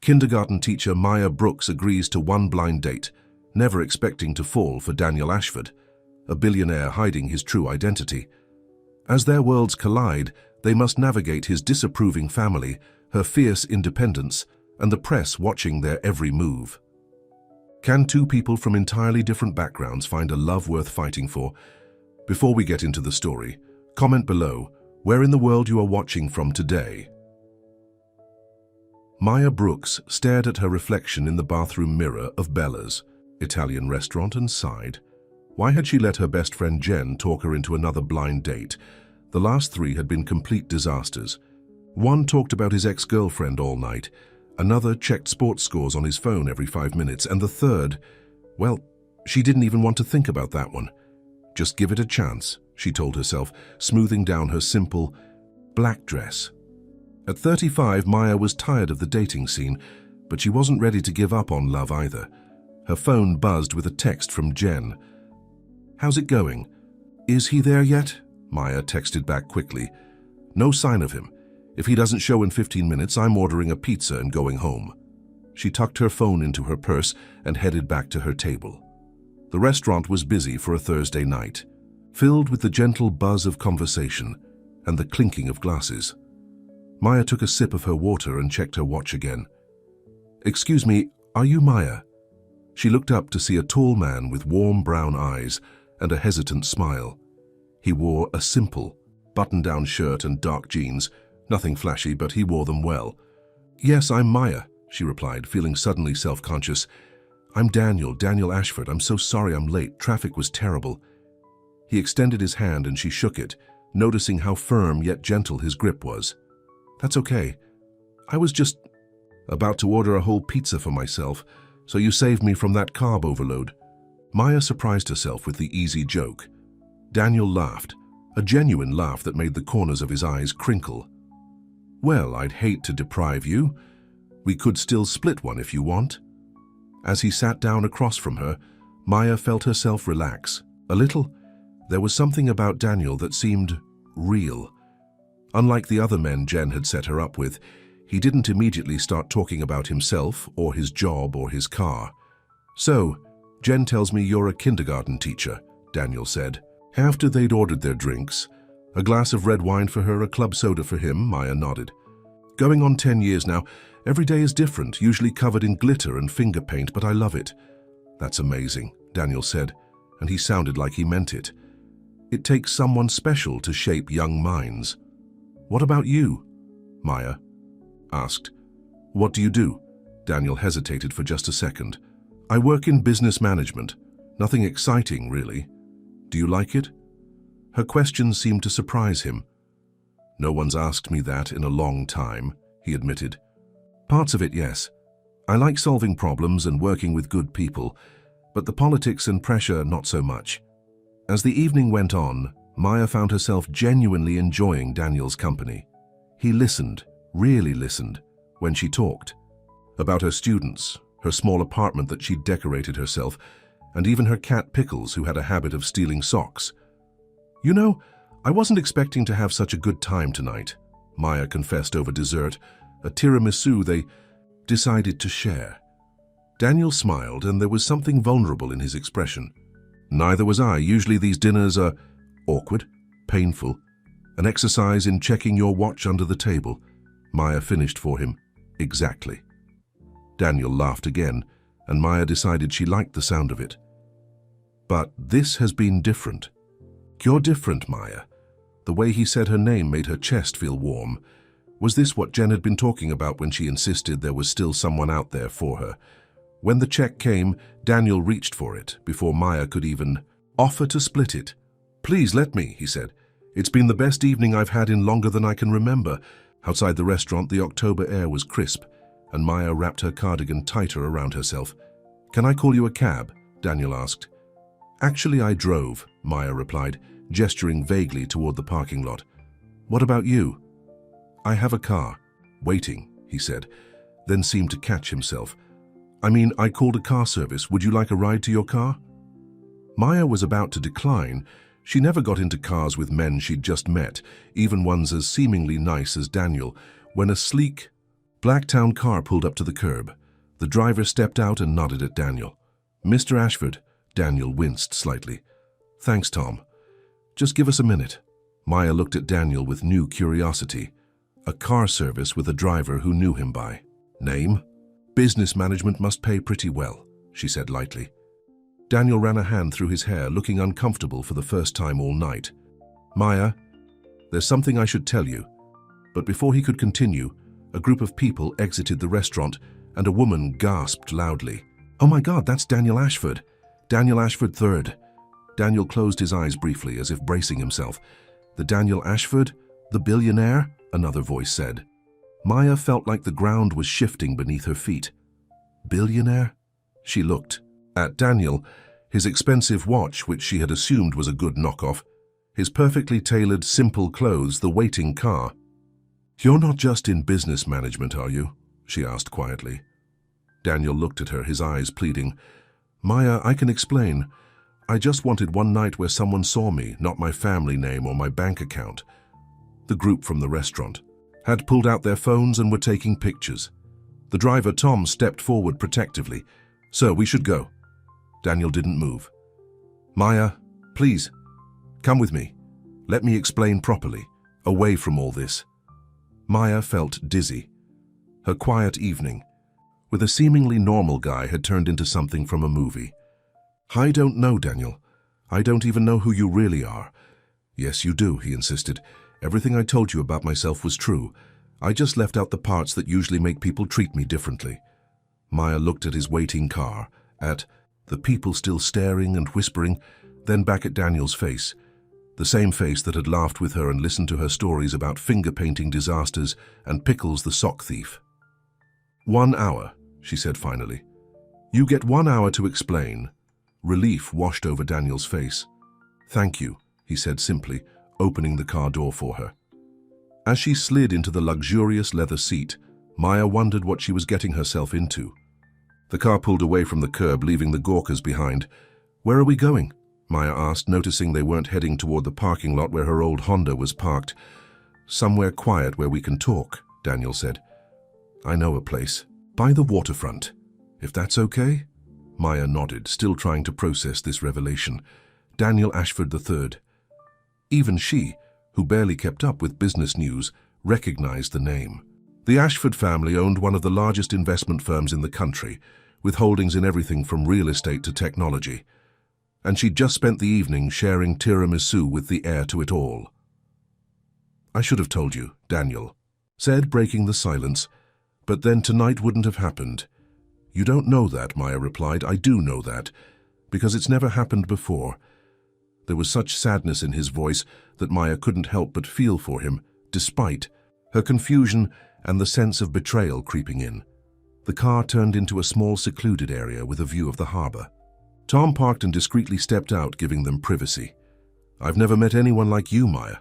Kindergarten teacher Maya Brooks agrees to one blind date, never expecting to fall for Daniel Ashford, a billionaire hiding his true identity. As their worlds collide, they must navigate his disapproving family, her fierce independence, and the press watching their every move. Can two people from entirely different backgrounds find a love worth fighting for? Before we get into the story, comment below where in the world you are watching from today. Maya Brooks stared at her reflection in the bathroom mirror of Bella's Italian restaurant and sighed. Why had she let her best friend Jen talk her into another blind date? The last three had been complete disasters. One talked about his ex-girlfriend all night, another checked sports scores on his phone every 5 minutes, and the third, well, she didn't even want to think about that one. Just give it a chance, she told herself, smoothing down her simple black dress. At 35, Maya was tired of the dating scene, but she wasn't ready to give up on love either. Her phone buzzed with a text from Jen. "How's it going? Is he there yet?" Maya texted back quickly. "No sign of him. If he doesn't show in 15 minutes, I'm ordering a pizza and going home." She tucked her phone into her purse and headed back to her table. The restaurant was busy for a Thursday night, filled with the gentle buzz of conversation and the clinking of glasses. Maya took a sip of her water and checked her watch again. "Excuse me, are you Maya?" She looked up to see a tall man with warm brown eyes and a hesitant smile. He wore a simple, button-down shirt and dark jeans, nothing flashy, but he wore them well. "Yes, I'm Maya," she replied, feeling suddenly self-conscious. "I'm Daniel Ashford. I'm so sorry I'm late. Traffic was terrible." He extended his hand and she shook it, noticing how firm yet gentle his grip was. "That's okay. I was just about to order a whole pizza for myself, so you saved me from that carb overload." Maya surprised herself with the easy joke. Daniel laughed, a genuine laugh that made the corners of his eyes crinkle. "Well, I'd hate to deprive you. We could still split one if you want." As he sat down across from her, Maya felt herself relax. A little. There was something about Daniel that seemed real. Unlike the other men Jen had set her up with, he didn't immediately start talking about himself or his job or his car. "So, Jen tells me you're a kindergarten teacher," Daniel said. After they'd ordered their drinks, a glass of red wine for her, a club soda for him, Maya nodded. "Going on 10 years now. Every day is different, usually covered in glitter and finger paint, but I love it." "That's amazing," Daniel said, and he sounded like he meant it. "It takes someone special to shape young minds." "What about you?" Maya asked. "What do you do?" Daniel hesitated for just a second. "I work in business management. Nothing exciting, really. Do you like it?" Her question seemed to surprise him. "No one's asked me that in a long time," he admitted. "Parts of it, yes. I like solving problems and working with good people, but the politics and pressure, not so much." As the evening went on, Maya found herself genuinely enjoying Daniel's company. He listened, really listened, when she talked. About her students, her small apartment that she'd decorated herself, and even her cat Pickles, who had a habit of stealing socks. "You know, I wasn't expecting to have such a good time tonight," Maya confessed over dessert, a tiramisu they decided to share. Daniel smiled, and there was something vulnerable in his expression. "Neither was I. Usually these dinners are awkward, painful, an exercise in checking your watch under the table." Maya finished for him. "Exactly." Daniel laughed again, and Maya decided she liked the sound of it. "But this has been different." "You're different, Maya." The way he said her name made her chest feel warm. Was this what Jen had been talking about when she insisted there was still someone out there for her? When the check came, Daniel reached for it before Maya could even offer to split it. "Please let me," he said. "It's been the best evening I've had in longer than I can remember." Outside the restaurant, the October air was crisp, and Maya wrapped her cardigan tighter around herself. "Can I call you a cab?" Daniel asked. "Actually, I drove," Maya replied, gesturing vaguely toward the parking lot. "What about you?" "I have a car. Waiting," he said, then seemed to catch himself. "I mean, I called a car service. Would you like a ride to your car?" Maya was about to decline. She never got into cars with men she'd just met, even ones as seemingly nice as Daniel, when a sleek, Blacktown car pulled up to the curb. The driver stepped out and nodded at Daniel. "Mr. Ashford." Daniel winced slightly. "Thanks, Tom. Just give us a minute." Maya looked at Daniel with new curiosity. A car service with a driver who knew him by name? "Business management must pay pretty well," she said lightly. Daniel ran a hand through his hair, looking uncomfortable for the first time all night. "Maya, there's something I should tell you." But before he could continue, a group of people exited the restaurant and a woman gasped loudly. "Oh my God, that's Daniel Ashford. Daniel Ashford III. Daniel closed his eyes briefly as if bracing himself. "The Daniel Ashford? The billionaire?" another voice said. Maya felt like the ground was shifting beneath her feet. "Billionaire?" She looked at Daniel, his expensive watch, which she had assumed was a good knockoff, his perfectly tailored, simple clothes, the waiting car. "You're not just in business management, are you?" she asked quietly. Daniel looked at her, his eyes pleading. "Maya, I can explain. I just wanted one night where someone saw me, not my family name or my bank account." The group from the restaurant had pulled out their phones and were taking pictures. The driver, Tom, stepped forward protectively. "Sir, we should go." Daniel didn't move. "Maya, please, come with me. Let me explain properly, away from all this." Maya felt dizzy. Her quiet evening with a seemingly normal guy had turned into something from a movie. "I don't know, Daniel. I don't even know who you really are." "Yes, you do," he insisted. "Everything I told you about myself was true. I just left out the parts that usually make people treat me differently." Maya looked at his waiting car, at the people still staring and whispering, then back at Daniel's face, the same face that had laughed with her and listened to her stories about finger-painting disasters and Pickles the sock thief. "1 hour," she said finally. "You get 1 hour to explain." Relief washed over Daniel's face. "Thank you," he said simply, opening the car door for her. As she slid into the luxurious leather seat, Maya wondered what she was getting herself into. The car pulled away from the curb, leaving the Gawkers behind. "Where are we going?" Maya asked, noticing they weren't heading toward the parking lot where her old Honda was parked. "Somewhere quiet where we can talk," Daniel said. "I know a place. By the waterfront. If that's okay?" Maya nodded, still trying to process this revelation. Daniel Ashford III. Even she, who barely kept up with business news, recognized the name. The Ashford family owned one of the largest investment firms in the country, with holdings in everything from real estate to technology. And she'd just spent the evening sharing tiramisu with the heir to it all. "I should have told you," Daniel said, breaking the silence. "But then tonight wouldn't have happened." "You don't know that," Maya replied. "I do know that, because it's never happened before." There was such sadness in his voice that Maya couldn't help but feel for him, despite her confusion and the sense of betrayal creeping in. The car turned into a small secluded area with a view of the harbor. Tom parked and discreetly stepped out, giving them privacy. "I've never met anyone like you, Maya,"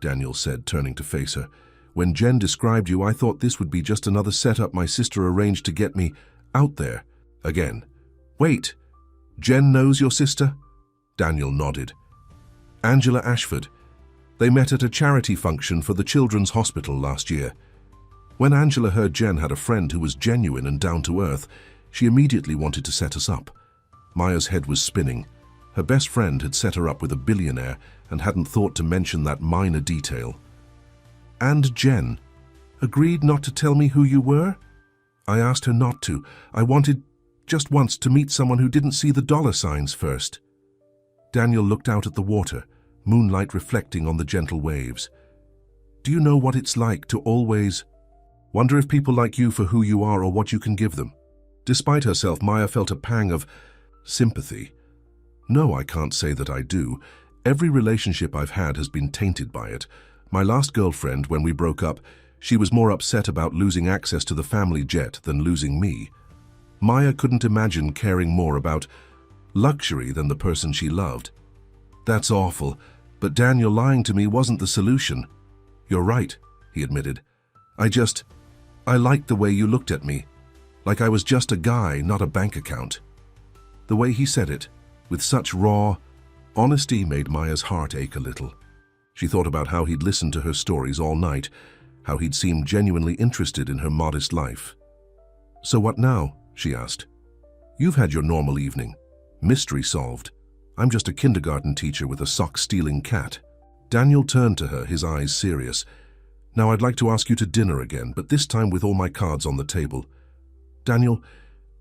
Daniel said, turning to face her. "When Jen described you, I thought this would be just another setup my sister arranged to get me out there again." "Wait, Jen knows your sister?" Daniel nodded. "Angela Ashford. They met at a charity function for the Children's Hospital last year. When Angela heard Jen had a friend who was genuine and down to earth, she immediately wanted to set us up." Maya's head was spinning. Her best friend had set her up with a billionaire and hadn't thought to mention that minor detail. "And Jen agreed not to tell me who you were?" "I asked her not to. I wanted, just once, to meet someone who didn't see the dollar signs first." Daniel looked out at the water, moonlight reflecting on the gentle waves. "Do you know what it's like to always wonder if people like you for who you are or what you can give them?" Despite herself, Maya felt a pang of sympathy. "No, I can't say that I do. Every relationship I've had has been tainted by it. My last girlfriend, when we broke up, she was more upset about losing access to the family jet than losing me." Maya couldn't imagine caring more about luxury than the person she loved. "That's awful, but Daniel, lying to me wasn't the solution." "You're right," he admitted. I liked the way you looked at me, like I was just a guy, not a bank account." The way he said it, with such raw honesty, made Maya's heart ache a little. She thought about how he'd listened to her stories all night, how he'd seemed genuinely interested in her modest life. "So what now?" she asked. "You've had your normal evening. Mystery solved. I'm just a kindergarten teacher with a sock-stealing cat." Daniel turned to her, his eyes serious. "Now I'd like to ask you to dinner again, but this time with all my cards on the table. Daniel,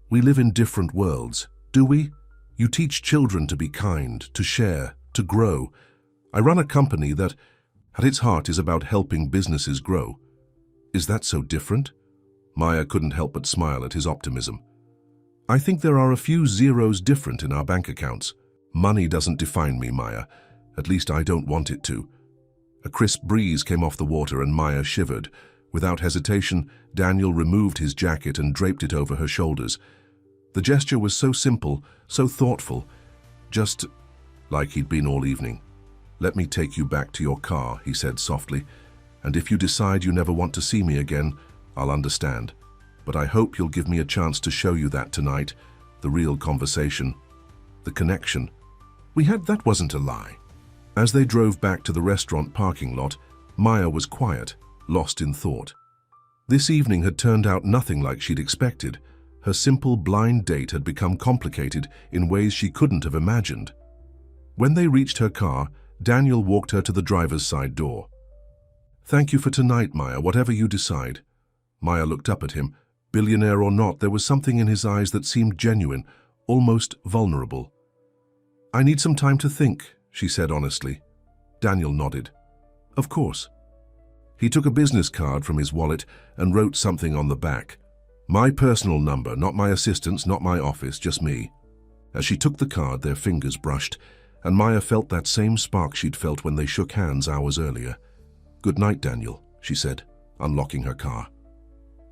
we live in different worlds, do we? You teach children to be kind, to share, to grow. I run a company that, at its heart, is about helping businesses grow. Is that so different?" Maya couldn't help but smile at his optimism. "I think there are a few zeros different in our bank accounts. Money doesn't define me, Maya. At least I don't want it to." A crisp breeze came off the water and Maya shivered. Without hesitation, Daniel removed his jacket and draped it over her shoulders. The gesture was so simple, so thoughtful, just like he'd been all evening. "Let me take you back to your car," he said softly. "And if you decide you never want to see me again, I'll understand. But I hope you'll give me a chance to show you that tonight, the real conversation, the connection. That wasn't a lie." As they drove back to the restaurant parking lot, Maya was quiet, lost in thought. This evening had turned out nothing like she'd expected. Her simple blind date had become complicated in ways she couldn't have imagined. When they reached her car, Daniel walked her to the driver's side door. "Thank you for tonight, Maya, whatever you decide." Maya looked up at him. Billionaire or not, there was something in his eyes that seemed genuine, almost vulnerable. "I need some time to think," she said honestly. Daniel nodded. "Of course." He took a business card from his wallet and wrote something on the back. "My personal number, not my assistant's, not my office, just me." As she took the card, their fingers brushed, and Maya felt that same spark she'd felt when they shook hands hours earlier. "Good night, Daniel," she said, unlocking her car.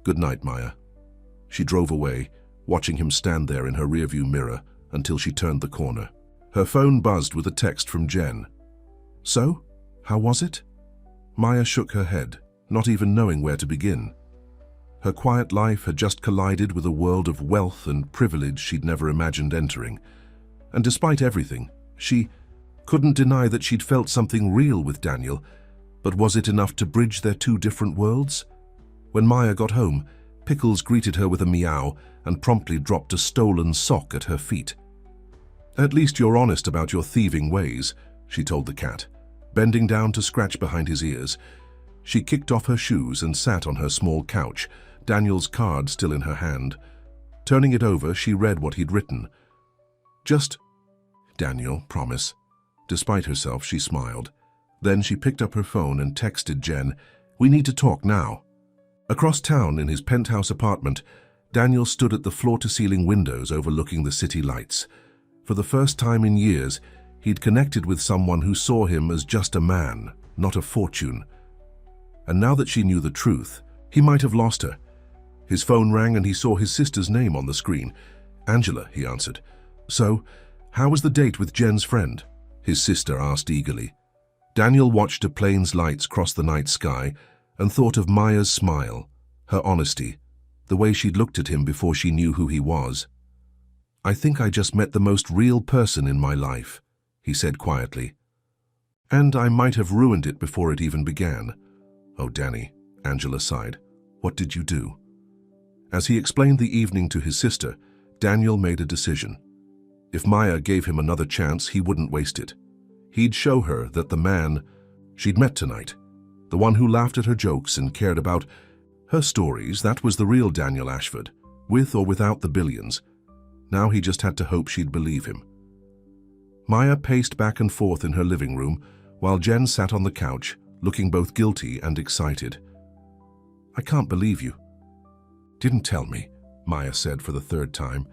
"Good night, Maya." She drove away, watching him stand there in her rearview mirror until she turned the corner. Her phone buzzed with a text from Jen. "So, how was it?" Maya shook her head, not even knowing where to begin. Her quiet life had just collided with a world of wealth and privilege she'd never imagined entering. And despite everything, she couldn't deny that she'd felt something real with Daniel, but was it enough to bridge their two different worlds? When Maya got home, Pickles greeted her with a meow and promptly dropped a stolen sock at her feet. "At least you're honest about your thieving ways," she told the cat, bending down to scratch behind his ears. She kicked off her shoes and sat on her small couch, Daniel's card still in her hand. Turning it over, she read what he'd written. "Just, Daniel, promise." Despite herself, she smiled. Then she picked up her phone and texted Jen, "We need to talk now." Across town in his penthouse apartment, Daniel stood at the floor-to-ceiling windows overlooking the city lights. For the first time in years, he'd connected with someone who saw him as just a man, not a fortune. And now that she knew the truth, he might have lost her. His phone rang and he saw his sister's name on the screen. "Angela," he answered. "So, how was the date with Jen's friend?" his sister asked eagerly. Daniel watched a plane's lights cross the night sky and thought of Maya's smile, her honesty, the way she'd looked at him before she knew who he was. "I think I just met the most real person in my life," he said quietly. "And I might have ruined it before it even began." "Oh, Danny," Angela sighed. "What did you do?" As he explained the evening to his sister, Daniel made a decision. If Maya gave him another chance, he wouldn't waste it. He'd show her that the man she'd met tonight, the one who laughed at her jokes and cared about her stories, that was the real Daniel Ashford, with or without the billions. Now he just had to hope she'd believe him. Maya paced back and forth in her living room, while Jen sat on the couch, looking both guilty and excited. "I can't believe you." "Didn't tell me," Maya said for the third time.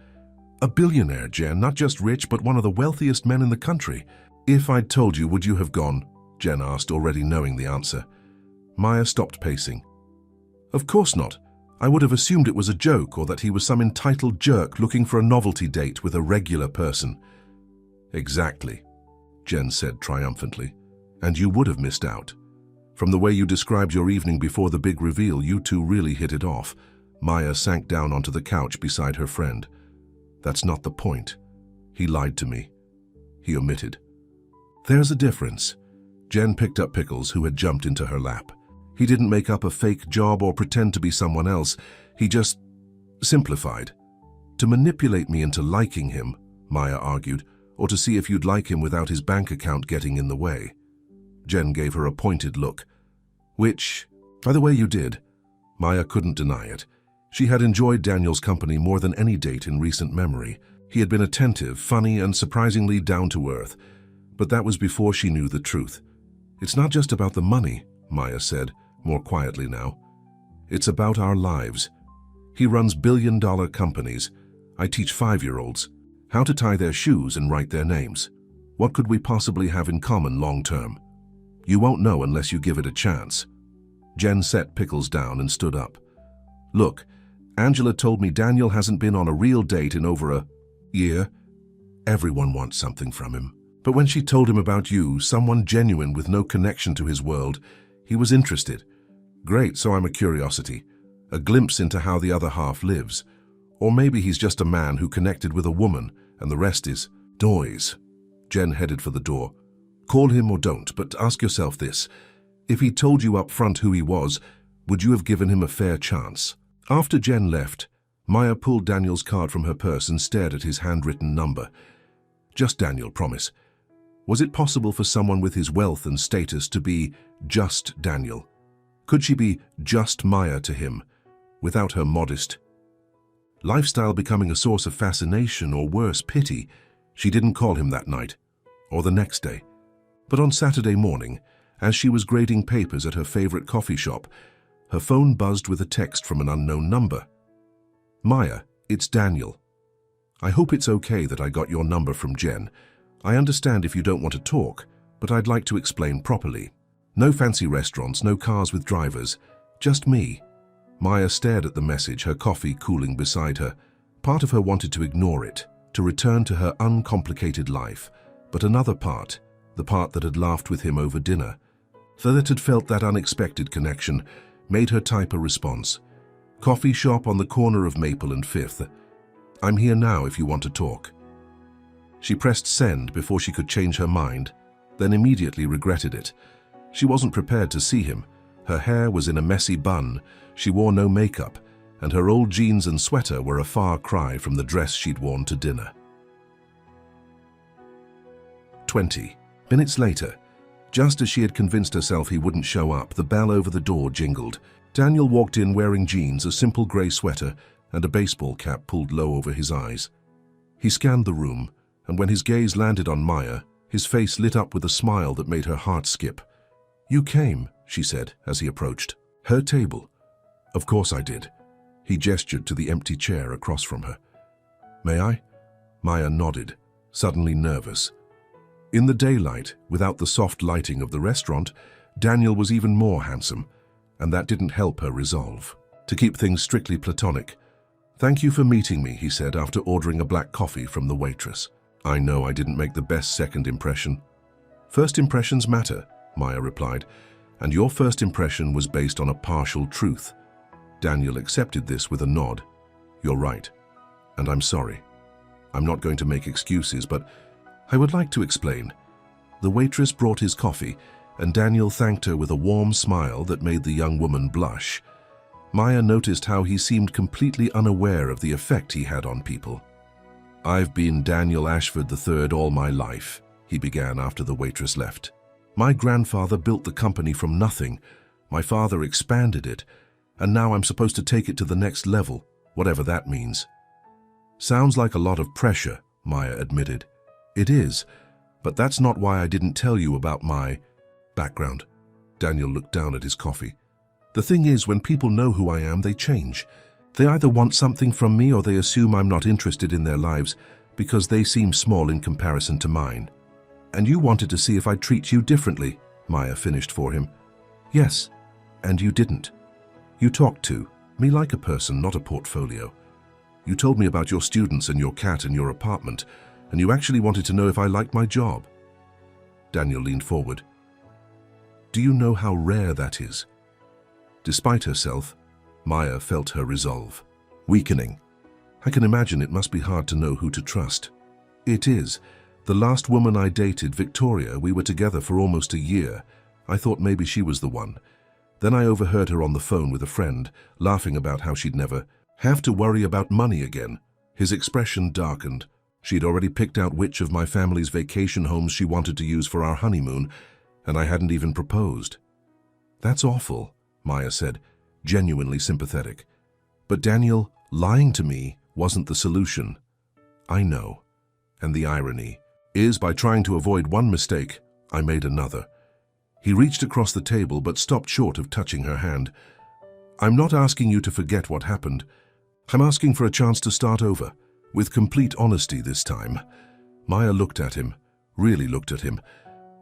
"A billionaire, Jen, not just rich, but one of the wealthiest men in the country. If I'd told you, would you have gone?" Jen asked, already knowing the answer. Maya stopped pacing. "Of course not. I would have assumed it was a joke or that he was some entitled jerk looking for a novelty date with a regular person." "Exactly," Jen said triumphantly. "And you would have missed out. From the way you described your evening before the big reveal, you two really hit it off." Maya sank down onto the couch beside her friend. "That's not the point. He lied to me." He omitted. "There's a difference." Jen picked up Pickles, who had jumped into her lap. He didn't make up a fake job or pretend to be someone else. He just simplified. To manipulate me into liking him, Maya argued, or to see if you'd like him without his bank account getting in the way. Jen gave her a pointed look. Which, by the way, you did. Maya couldn't deny it. She had enjoyed Daniel's company more than any date in recent memory. He had been attentive, funny, and surprisingly down-to-earth. But that was before she knew the truth. It's not just about the money, Maya said, more quietly now. It's about our lives. He runs billion-dollar companies. I teach 5-year-olds how to tie their shoes and write their names. What could we possibly have in common long-term? You won't know unless you give it a chance. Jen set Pickles down and stood up. Look, Angela told me Daniel hasn't been on a real date in over a year. Everyone wants something from him. But when she told him about you, someone genuine with no connection to his world, he was interested. Great, so I'm a curiosity. A glimpse into how the other half lives. Or maybe he's just a man who connected with a woman, and the rest is noise. Jen headed for the door. Call him or don't, but ask yourself this. If he told you up front who he was, would you have given him a fair chance? After Jen left, Maya pulled Daniel's card from her purse and stared at his handwritten number. Just Daniel, promise. Was it possible for someone with his wealth and status to be just Daniel? Could she be just Maya to him, without her modest lifestyle becoming a source of fascination or worse, pity? She didn't call him that night, or the next day. But on Saturday morning, as she was grading papers at her favorite coffee shop, her phone buzzed with a text from an unknown number. Maya, it's Daniel. I hope it's okay that I got your number from Jen. I understand if you don't want to talk, but I'd like to explain properly. No fancy restaurants, no cars with drivers, just me. Maya stared at the message, her coffee cooling beside her. Part of her wanted to ignore it, to return to her uncomplicated life, but another part, the part that had laughed with him over dinner, that had felt that unexpected connection, made her type a response. Coffee shop on the corner of Maple and 5th. I'm here now if you want to talk. She pressed send before she could change her mind, then immediately regretted it. She wasn't prepared to see him. Her hair was in a messy bun, she wore no makeup, and her old jeans and sweater were a far cry from the dress she'd worn to dinner. 20 minutes later, just as she had convinced herself he wouldn't show up, the bell over the door jingled. Daniel walked in wearing jeans, a simple grey sweater, and a baseball cap pulled low over his eyes. He scanned the room, and when his gaze landed on Maya, his face lit up with a smile that made her heart skip. You came, she said as he approached. Her table. Of course I did. He gestured to the empty chair across from her. May I? Maya nodded, suddenly nervous. In the daylight, without the soft lighting of the restaurant, Daniel was even more handsome, and that didn't help her resolve. To keep things strictly platonic. Thank you for meeting me, he said after ordering a black coffee from the waitress. I know I didn't make the best second impression. First impressions matter, Maya replied, and your first impression was based on a partial truth. Daniel accepted this with a nod. You're right, and I'm sorry. I'm not going to make excuses, but I would like to explain. The waitress brought his coffee, and Daniel thanked her with a warm smile that made the young woman blush. Maya noticed how he seemed completely unaware of the effect he had on people. I've been Daniel Ashford III all my life, he began after the waitress left. My grandfather built the company from nothing. My father expanded it, and now I'm supposed to take it to the next level, whatever that means. Sounds like a lot of pressure, Maya admitted. It is, but that's not why I didn't tell you about my background. Daniel looked down at his coffee. The thing is, when people know who I am, they change. They either want something from me or they assume I'm not interested in their lives because they seem small in comparison to mine. And you wanted to see if I'd treat you differently, Maya finished for him. Yes, and you didn't. You talked to me like a person, not a portfolio. You told me about your students and your cat and your apartment, and you actually wanted to know if I liked my job. Daniel leaned forward. Do you know how rare that is? Despite herself, Maya felt her resolve weakening. I can imagine it must be hard to know who to trust. It is. The last woman I dated, Victoria, we were together for almost a year. I thought maybe she was the one. Then I overheard her on the phone with a friend, laughing about how she'd never have to worry about money again. His expression darkened. She'd already picked out which of my family's vacation homes she wanted to use for our honeymoon, and I hadn't even proposed. That's awful, Maya said, genuinely sympathetic. But Daniel, lying to me wasn't the solution. I know. And the irony is, by trying to avoid one mistake, I made another. He reached across the table but stopped short of touching her hand. I'm not asking you to forget what happened. I'm asking for a chance to start over, with complete honesty this time. Maya looked at him, really looked at him.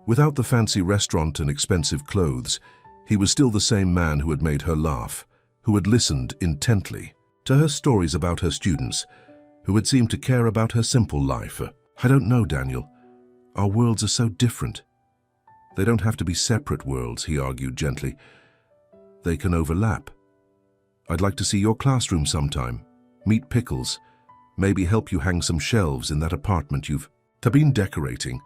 Without the fancy restaurant and expensive clothes, he was still the same man who had made her laugh, who had listened intently to her stories about her students, who had seemed to care about her simple life. I don't know, Daniel. Our worlds are so different. They don't have to be separate worlds, he argued gently. They can overlap. I'd like to see your classroom sometime, meet Pickles, maybe help you hang some shelves in that apartment you've been decorating.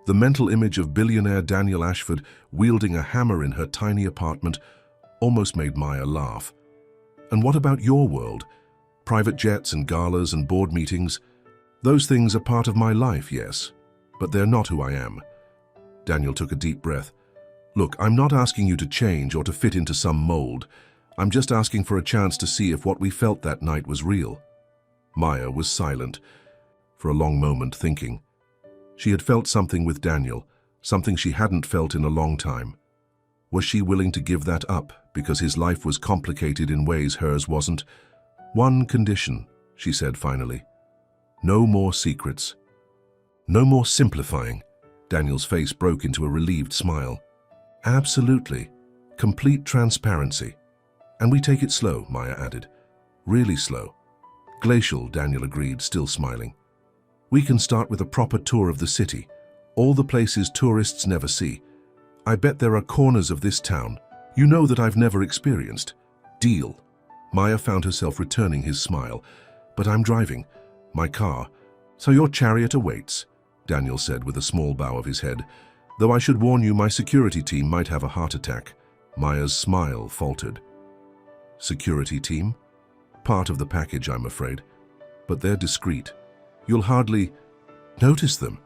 The mental image of billionaire Daniel Ashford wielding a hammer in her tiny apartment almost made Maya laugh. And what about your world? Private jets and galas and board meetings? Those things are part of my life, yes, but they're not who I am. Daniel took a deep breath. Look, I'm not asking you to change or to fit into some mold. I'm just asking for a chance to see if what we felt that night was real. Maya was silent, for a long moment, thinking. She had felt something with Daniel, something she hadn't felt in a long time. Was she willing to give that up because his life was complicated in ways hers wasn't? One condition, she said finally. No more secrets. No more simplifying. Daniel's face broke into a relieved smile. Absolutely. Complete transparency. And we take it slow, Maya added. Really slow. Glacial, Daniel agreed, still smiling. We can start with a proper tour of the city, all the places tourists never see. I bet there are corners of this town you know that I've never experienced. Deal. Maya found herself returning his smile. But I'm driving. My car. So your chariot awaits, Daniel said with a small bow of his head. Though I should warn you, my security team might have a heart attack. Maya's smile faltered. Security team? Part of the package, I'm afraid. But they're discreet. You'll hardly notice them.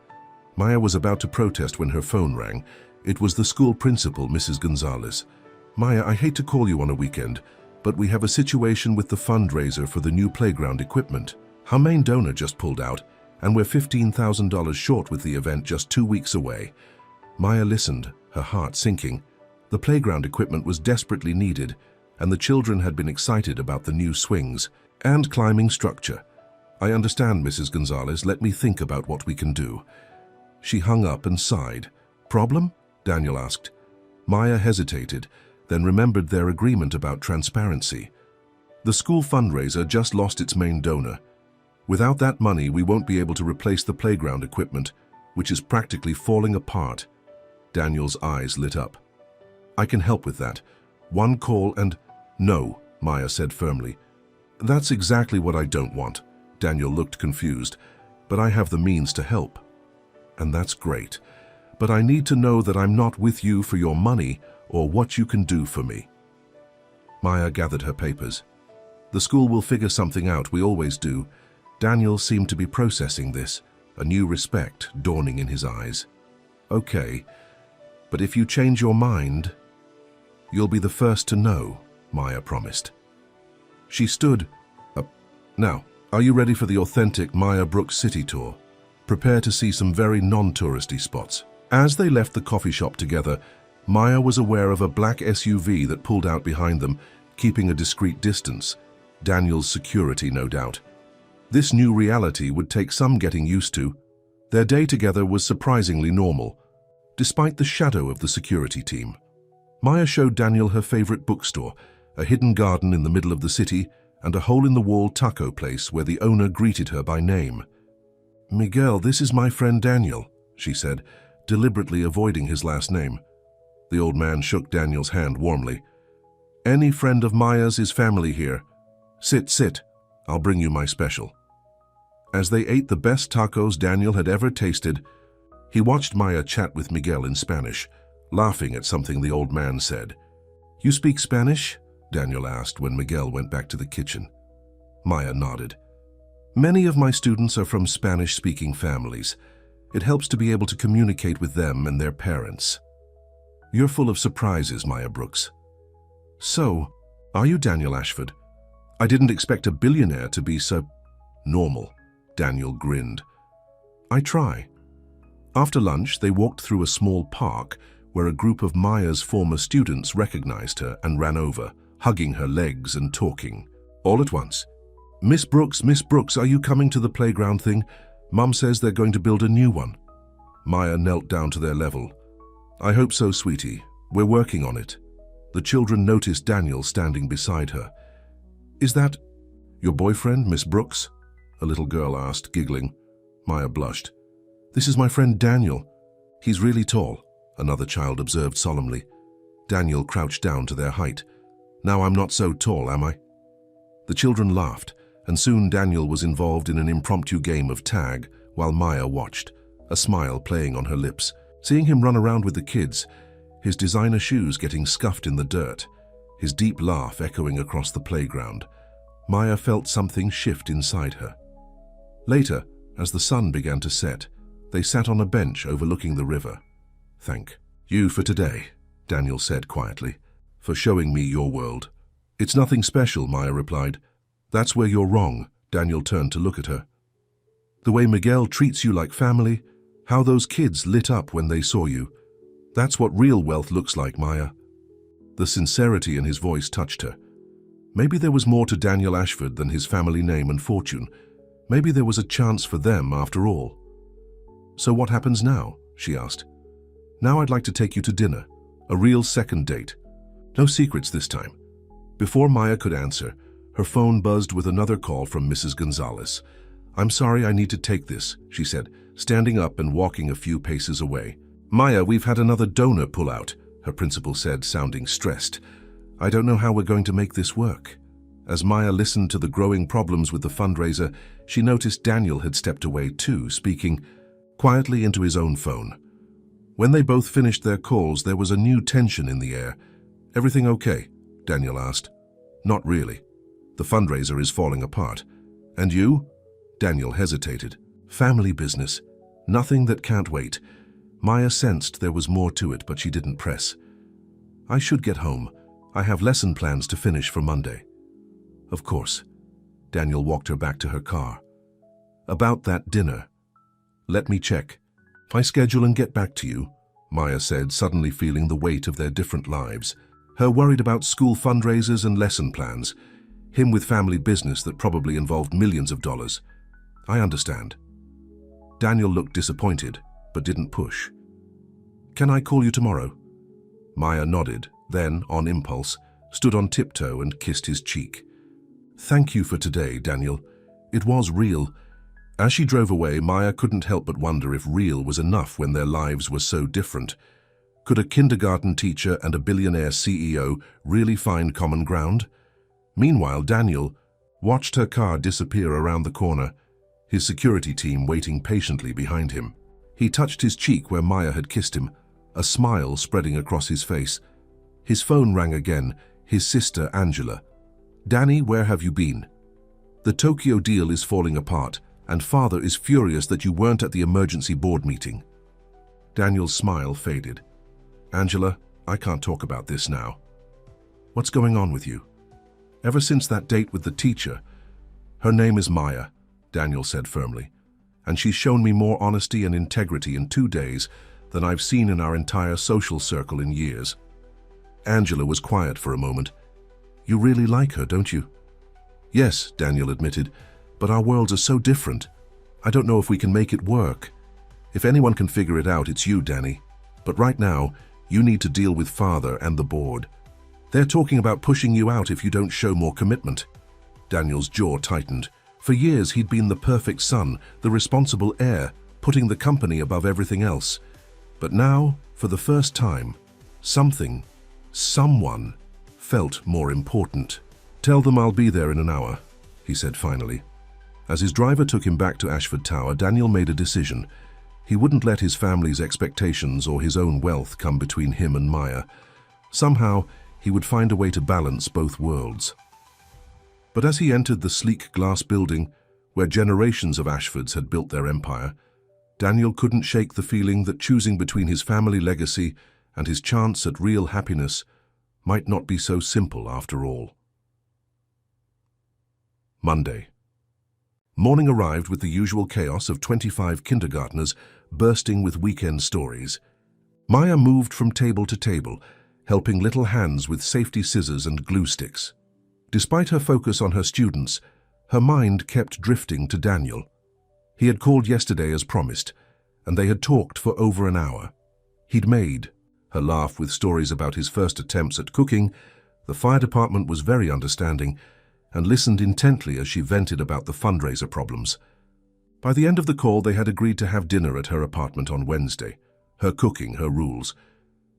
Maya was about to protest when her phone rang. It was the school principal, Mrs. Gonzalez. Maya, I hate to call you on a weekend, but we have a situation with the fundraiser for the new playground equipment. Our main donor just pulled out, and we're $15,000 short with the event just 2 weeks away. Maya listened, her heart sinking. The playground equipment was desperately needed, and the children had been excited about the new swings and climbing structure. I understand, Mrs. Gonzalez. Let me think about what we can do. She hung up and sighed. Problem? Daniel asked. Maya hesitated, then remembered their agreement about transparency. The school fundraiser just lost its main donor. Without that money, we won't be able to replace the playground equipment, which is practically falling apart. Daniel's eyes lit up. I can help with that. One call and... No, Maya said firmly. That's exactly what I don't want. Daniel looked confused. But I have the means to help. And that's great. But I need to know that I'm not with you for your money or what you can do for me. Maya gathered her papers. The school will figure something out, we always do. Daniel seemed to be processing this, a new respect dawning in his eyes. Okay, but if you change your mind, you'll be the first to know, Maya promised. She stood up. Now, are you ready for the authentic Maya Brooks City tour? Prepare to see some very non-touristy spots. As they left the coffee shop together, Maya was aware of a black SUV that pulled out behind them, keeping a discreet distance. Daniel's security, no doubt. This new reality would take some getting used to. Their day together was surprisingly normal, despite the shadow of the security team. Maya showed Daniel her favorite bookstore, a hidden garden in the middle of the city, and a hole-in-the-wall taco place where the owner greeted her by name. Miguel, this is my friend Daniel, she said, deliberately avoiding his last name. The old man shook Daniel's hand warmly. Any friend of Maya's is family here. Sit. I'll bring you my special. As they ate the best tacos Daniel had ever tasted, he watched Maya chat with Miguel in Spanish, laughing at something the old man said. You speak Spanish? Daniel asked when Miguel went back to the kitchen. Maya nodded. Many of my students are from Spanish-speaking families. It helps to be able to communicate with them and their parents. You're full of surprises, Maya Brooks. So, are you Daniel Ashford? I didn't expect a billionaire to be so normal. Daniel grinned. I try. After lunch, they walked through a small park where a group of Maya's former students recognized her and ran over, hugging her legs and talking. All at once. Miss Brooks, are you coming to the playground thing? Mum says they're going to build a new one. Maya knelt down to their level. I hope so, sweetie. We're working on it. The children noticed Daniel standing beside her. Is that your boyfriend, Miss Brooks? A little girl asked, giggling. Maya blushed. This is my friend Daniel. He's really tall, another child observed solemnly. Daniel crouched down to their height. Now I'm not so tall, am I? The children laughed, and soon Daniel was involved in an impromptu game of tag while Maya watched, a smile playing on her lips. Seeing him run around with the kids, his designer shoes getting scuffed in the dirt, his deep laugh echoing across the playground, Maya felt something shift inside her. Later, as the sun began to set, they sat on a bench overlooking the river. Thank you for today, Daniel said quietly, for showing me your world. It's nothing special, Maya replied. That's where you're wrong, Daniel turned to look at her. The way Miguel treats you like family, how those kids lit up when they saw you. That's what real wealth looks like, Maya. The sincerity in his voice touched her. Maybe there was more to Daniel Ashford than his family name and fortune. Maybe there was a chance for them after all. So what happens now? She asked. Now I'd like to take you to dinner, a real second date. No secrets this time. Before Maya could answer, her phone buzzed with another call from Mrs. Gonzalez. I'm sorry, I need to take this, she said, standing up and walking a few paces away. Maya, we've had another donor pull out, her principal said, sounding stressed. I don't know how we're going to make this work. As Maya listened to the growing problems with the fundraiser, she noticed Daniel had stepped away too, speaking quietly into his own phone. When they both finished their calls, there was a new tension in the air. Everything okay? Daniel asked. Not really. The fundraiser is falling apart. And you? Daniel hesitated. Family business. Nothing that can't wait. Maya sensed there was more to it, but she didn't press. I should get home. I have lesson plans to finish for Monday. Of course. Daniel walked her back to her car. About that dinner. Let me check. I schedule and get back to you, Maya said, suddenly feeling the weight of their different lives. Her worried about school fundraisers and lesson plans. Him with family business that probably involved millions of dollars. I understand. Daniel looked disappointed, but didn't push. Can I call you tomorrow? Maya nodded, then, on impulse, stood on tiptoe and kissed his cheek. Thank you for today, Daniel. It was real. As she drove away, Maya couldn't help but wonder if real was enough when their lives were so different. Could a kindergarten teacher and a billionaire CEO really find common ground? Meanwhile, Daniel watched her car disappear around the corner, his security team waiting patiently behind him. He touched his cheek where Maya had kissed him, a smile spreading across his face. His phone rang again, his sister Angela. Danny, where have you been? The Tokyo deal is falling apart, and Father is furious that you weren't at the emergency board meeting. Daniel's smile faded. Angela, I can't talk about this now. What's going on with you? Ever since that date with the teacher, her name is Maya, Daniel said firmly, and she's shown me more honesty and integrity in 2 days than I've seen in our entire social circle in years. Angela was quiet for a moment. You really like her, don't you? Yes, Daniel admitted, but our worlds are so different. I don't know if we can make it work. If anyone can figure it out, it's you, Danny. But right now, you need to deal with Father and the board. They're talking about pushing you out if you don't show more commitment. Daniel's jaw tightened. For years, he'd been the perfect son, the responsible heir, putting the company above everything else. But now, for the first time, someone felt more important. Tell them I'll be there in an hour, he said finally. As his driver took him back to Ashford Tower, Daniel made a decision. He wouldn't let his family's expectations or his own wealth come between him and Maya. Somehow, he would find a way to balance both worlds. But as he entered the sleek glass building where generations of Ashfords had built their empire, Daniel couldn't shake the feeling that choosing between his family legacy and his chance at real happiness might not be so simple after all. Monday. Morning arrived with the usual chaos of 25 kindergartners bursting with weekend stories. Maya moved from table to table, helping little hands with safety scissors and glue sticks. Despite her focus on her students, her mind kept drifting to Daniel. He had called yesterday as promised, and they had talked for over an hour. He'd made her laugh with stories about his first attempts at cooking. The fire department was very understanding and listened intently as she vented about the fundraiser problems. By the end of the call, they had agreed to have dinner at her apartment on Wednesday. Her cooking, her rules.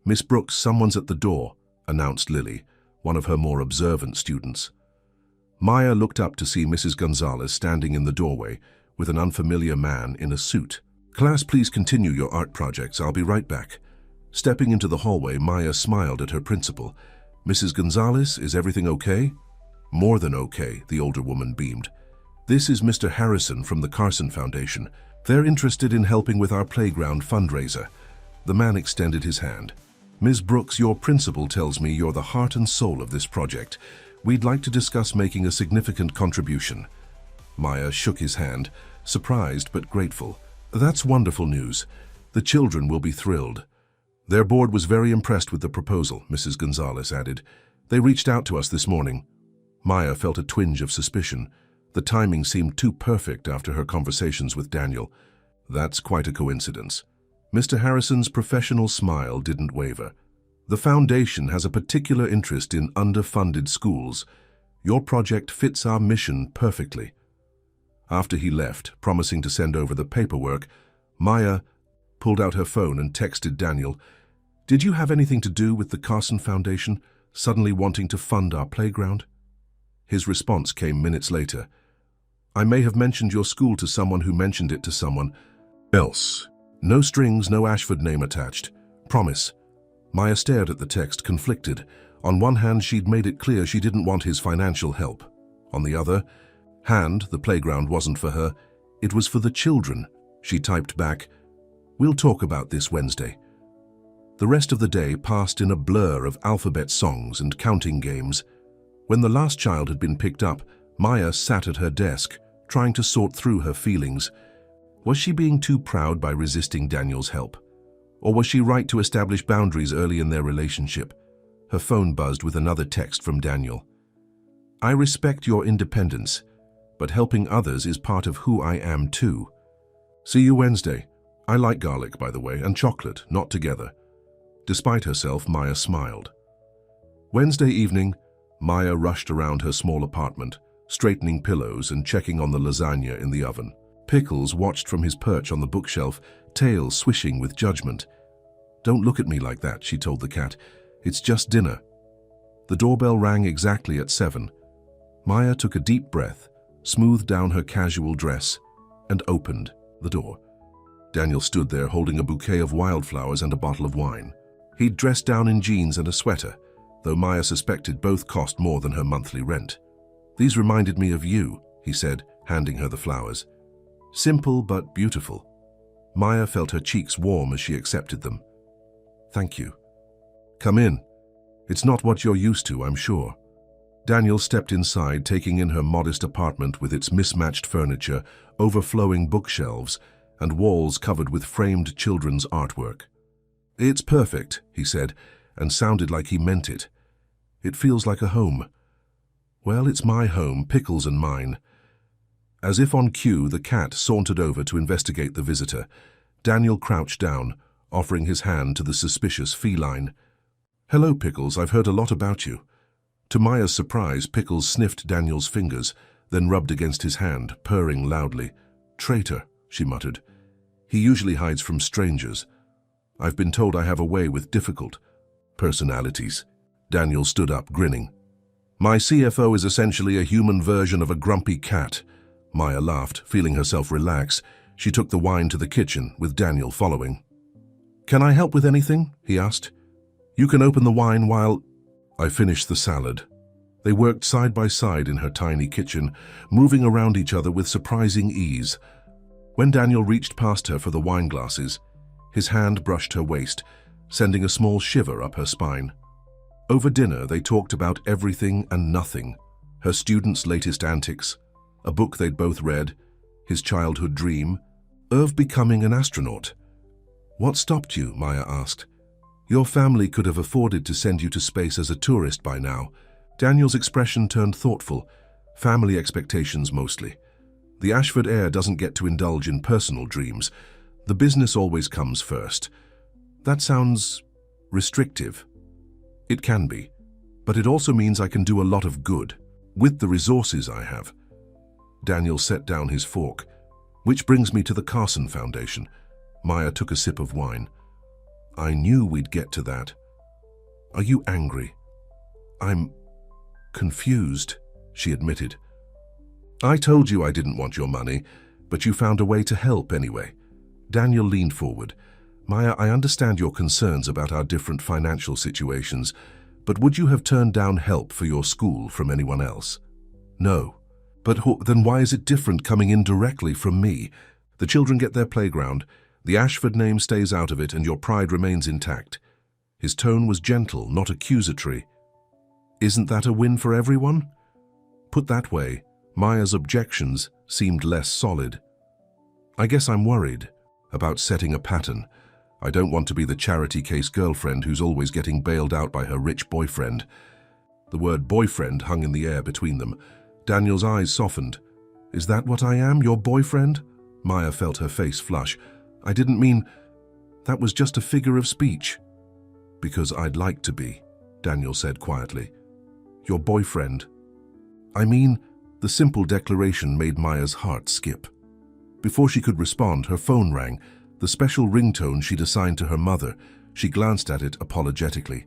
"Miss Brooks, someone's at the door," announced Lily, one of her more observant students. Maya looked up to see Mrs. Gonzalez standing in the doorway with an unfamiliar man in a suit. "Class, please continue your art projects. I'll be right back." Stepping into the hallway, Maya smiled at her principal. "Mrs. Gonzalez, is everything okay?" "More than okay," the older woman beamed. "This is Mr. Harrison from the Carson Foundation. They're interested in helping with our playground fundraiser." The man extended his hand. "Ms. Brooks, your principal tells me you're the heart and soul of this project. We'd like to discuss making a significant contribution." Maya shook his hand, surprised but grateful. "That's wonderful news. The children will be thrilled." "Their board was very impressed with the proposal," Mrs. Gonzalez added. "They reached out to us this morning." Maya felt a twinge of suspicion. The timing seemed too perfect after her conversations with Daniel. "That's quite a coincidence." Mr. Harrison's professional smile didn't waver. "The foundation has a particular interest in underfunded schools. Your project fits our mission perfectly." After he left, promising to send over the paperwork, Maya pulled out her phone and texted Daniel, "Did you have anything to do with the Carson Foundation suddenly wanting to fund our playground?" His response came minutes later. "I may have mentioned your school to someone who mentioned it to someone else. No strings, no Ashford name attached. Promise." Maya stared at the text, conflicted. On one hand, she'd made it clear she didn't want his financial help. On the other hand, the playground wasn't for her. It was for the children. She typed back, "We'll talk about this Wednesday." The rest of the day passed in a blur of alphabet songs and counting games. When the last child had been picked up, Maya sat at her desk, trying to sort through her feelings. Was she being too proud by resisting Daniel's help? Or was she right to establish boundaries early in their relationship? Her phone buzzed with another text from Daniel. "I respect your independence, but helping others is part of who I am too. See you Wednesday. I like garlic, by the way, and chocolate, not together." Despite herself, Maya smiled. Wednesday evening, Maya rushed around her small apartment, straightening pillows and checking on the lasagna in the oven. Pickles watched from his perch on the bookshelf, tail swishing with judgment. "Don't look at me like that," she told the cat. "It's just dinner." The doorbell rang exactly at 7. Maya took a deep breath, smoothed down her casual dress, and opened the door. Daniel stood there holding a bouquet of wildflowers and a bottle of wine. He'd dressed down in jeans and a sweater, though Maya suspected both cost more than her monthly rent. "These reminded me of you," he said, handing her the flowers. Simple but beautiful. Maya felt her cheeks warm as she accepted them. "Thank you." "Come in. It's not what you're used to, I'm sure." Daniel stepped inside, taking in her modest apartment with its mismatched furniture, overflowing bookshelves, and walls covered with framed children's artwork. "It's perfect," he said, and sounded like he meant it. "It feels like a home." "Well, it's my home, Pickles and mine." As if on cue, the cat sauntered over to investigate the visitor. Daniel crouched down, offering his hand to the suspicious feline. "Hello, Pickles, I've heard a lot about you." To Maya's surprise, Pickles sniffed Daniel's fingers, then rubbed against his hand, purring loudly. "Traitor," she muttered. "He usually hides from strangers. I've been told I have a way with difficult personalities." Daniel stood up, grinning. "My CFO is essentially a human version of a grumpy cat." Maya laughed, feeling herself relax. She took the wine to the kitchen, with Daniel following. "Can I help with anything?" he asked. "You can open the wine while—" I finished the salad. They worked side by side in her tiny kitchen, moving around each other with surprising ease. When Daniel reached past her for the wine glasses, his hand brushed her waist, sending a small shiver up her spine. Over dinner, they talked about everything and nothing. Her students' latest antics, a book they'd both read, his childhood dream, of becoming an astronaut. "What stopped you?" Maya asked. "Your family could have afforded to send you to space as a tourist by now." Daniel's expression turned thoughtful. "Family expectations mostly. The Ashford heir doesn't get to indulge in personal dreams. The business always comes first." "That sounds restrictive." "It can be, but it also means I can do a lot of good, with the resources I have." Daniel set down his fork. "Which brings me to the Carson Foundation." Maya took a sip of wine. "I knew we'd get to that." "Are you angry?" "I'm confused," she admitted. "I told you I didn't want your money, but you found a way to help anyway." Daniel leaned forward. "Maya, I understand your concerns about our different financial situations, but would you have turned down help for your school from anyone else?" "No." "But then why is it different coming in directly from me? The children get their playground, the Ashford name stays out of it, and your pride remains intact." His tone was gentle, not accusatory. "Isn't that a win for everyone?" Put that way, Maya's objections seemed less solid. "I guess I'm worried about setting a pattern. I don't want to be the charity case girlfriend who's always getting bailed out by her rich boyfriend." The word boyfriend hung in the air between them. Daniel's eyes softened. "Is that what I am, your boyfriend?" Maya felt her face flush. "I didn't mean... that was just a figure of speech." "Because I'd like to be," Daniel said quietly. "Your boyfriend." "I mean..." The simple declaration made Maya's heart skip. Before she could respond, her phone rang, the special ringtone she'd assigned to her mother. She glanced at it apologetically.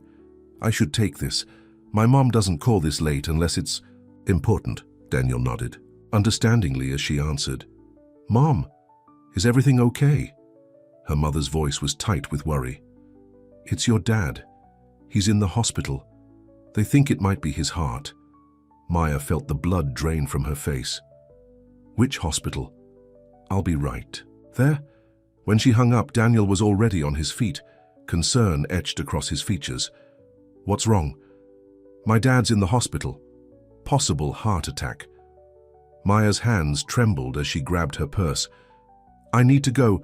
"I should take this. My mom doesn't call this late unless it's important." Daniel nodded, understandingly as she answered. "Mom, is everything okay?" Her mother's voice was tight with worry. "It's your dad. He's in the hospital. They think it might be his heart." Maya felt the blood drain from her face. "Which hospital?" "I'll be right there." When she hung up, Daniel was already on his feet, concern etched across his features. "What's wrong?" "My dad's in the hospital. Possible heart attack." Maya's hands trembled as she grabbed her purse. "I need to go.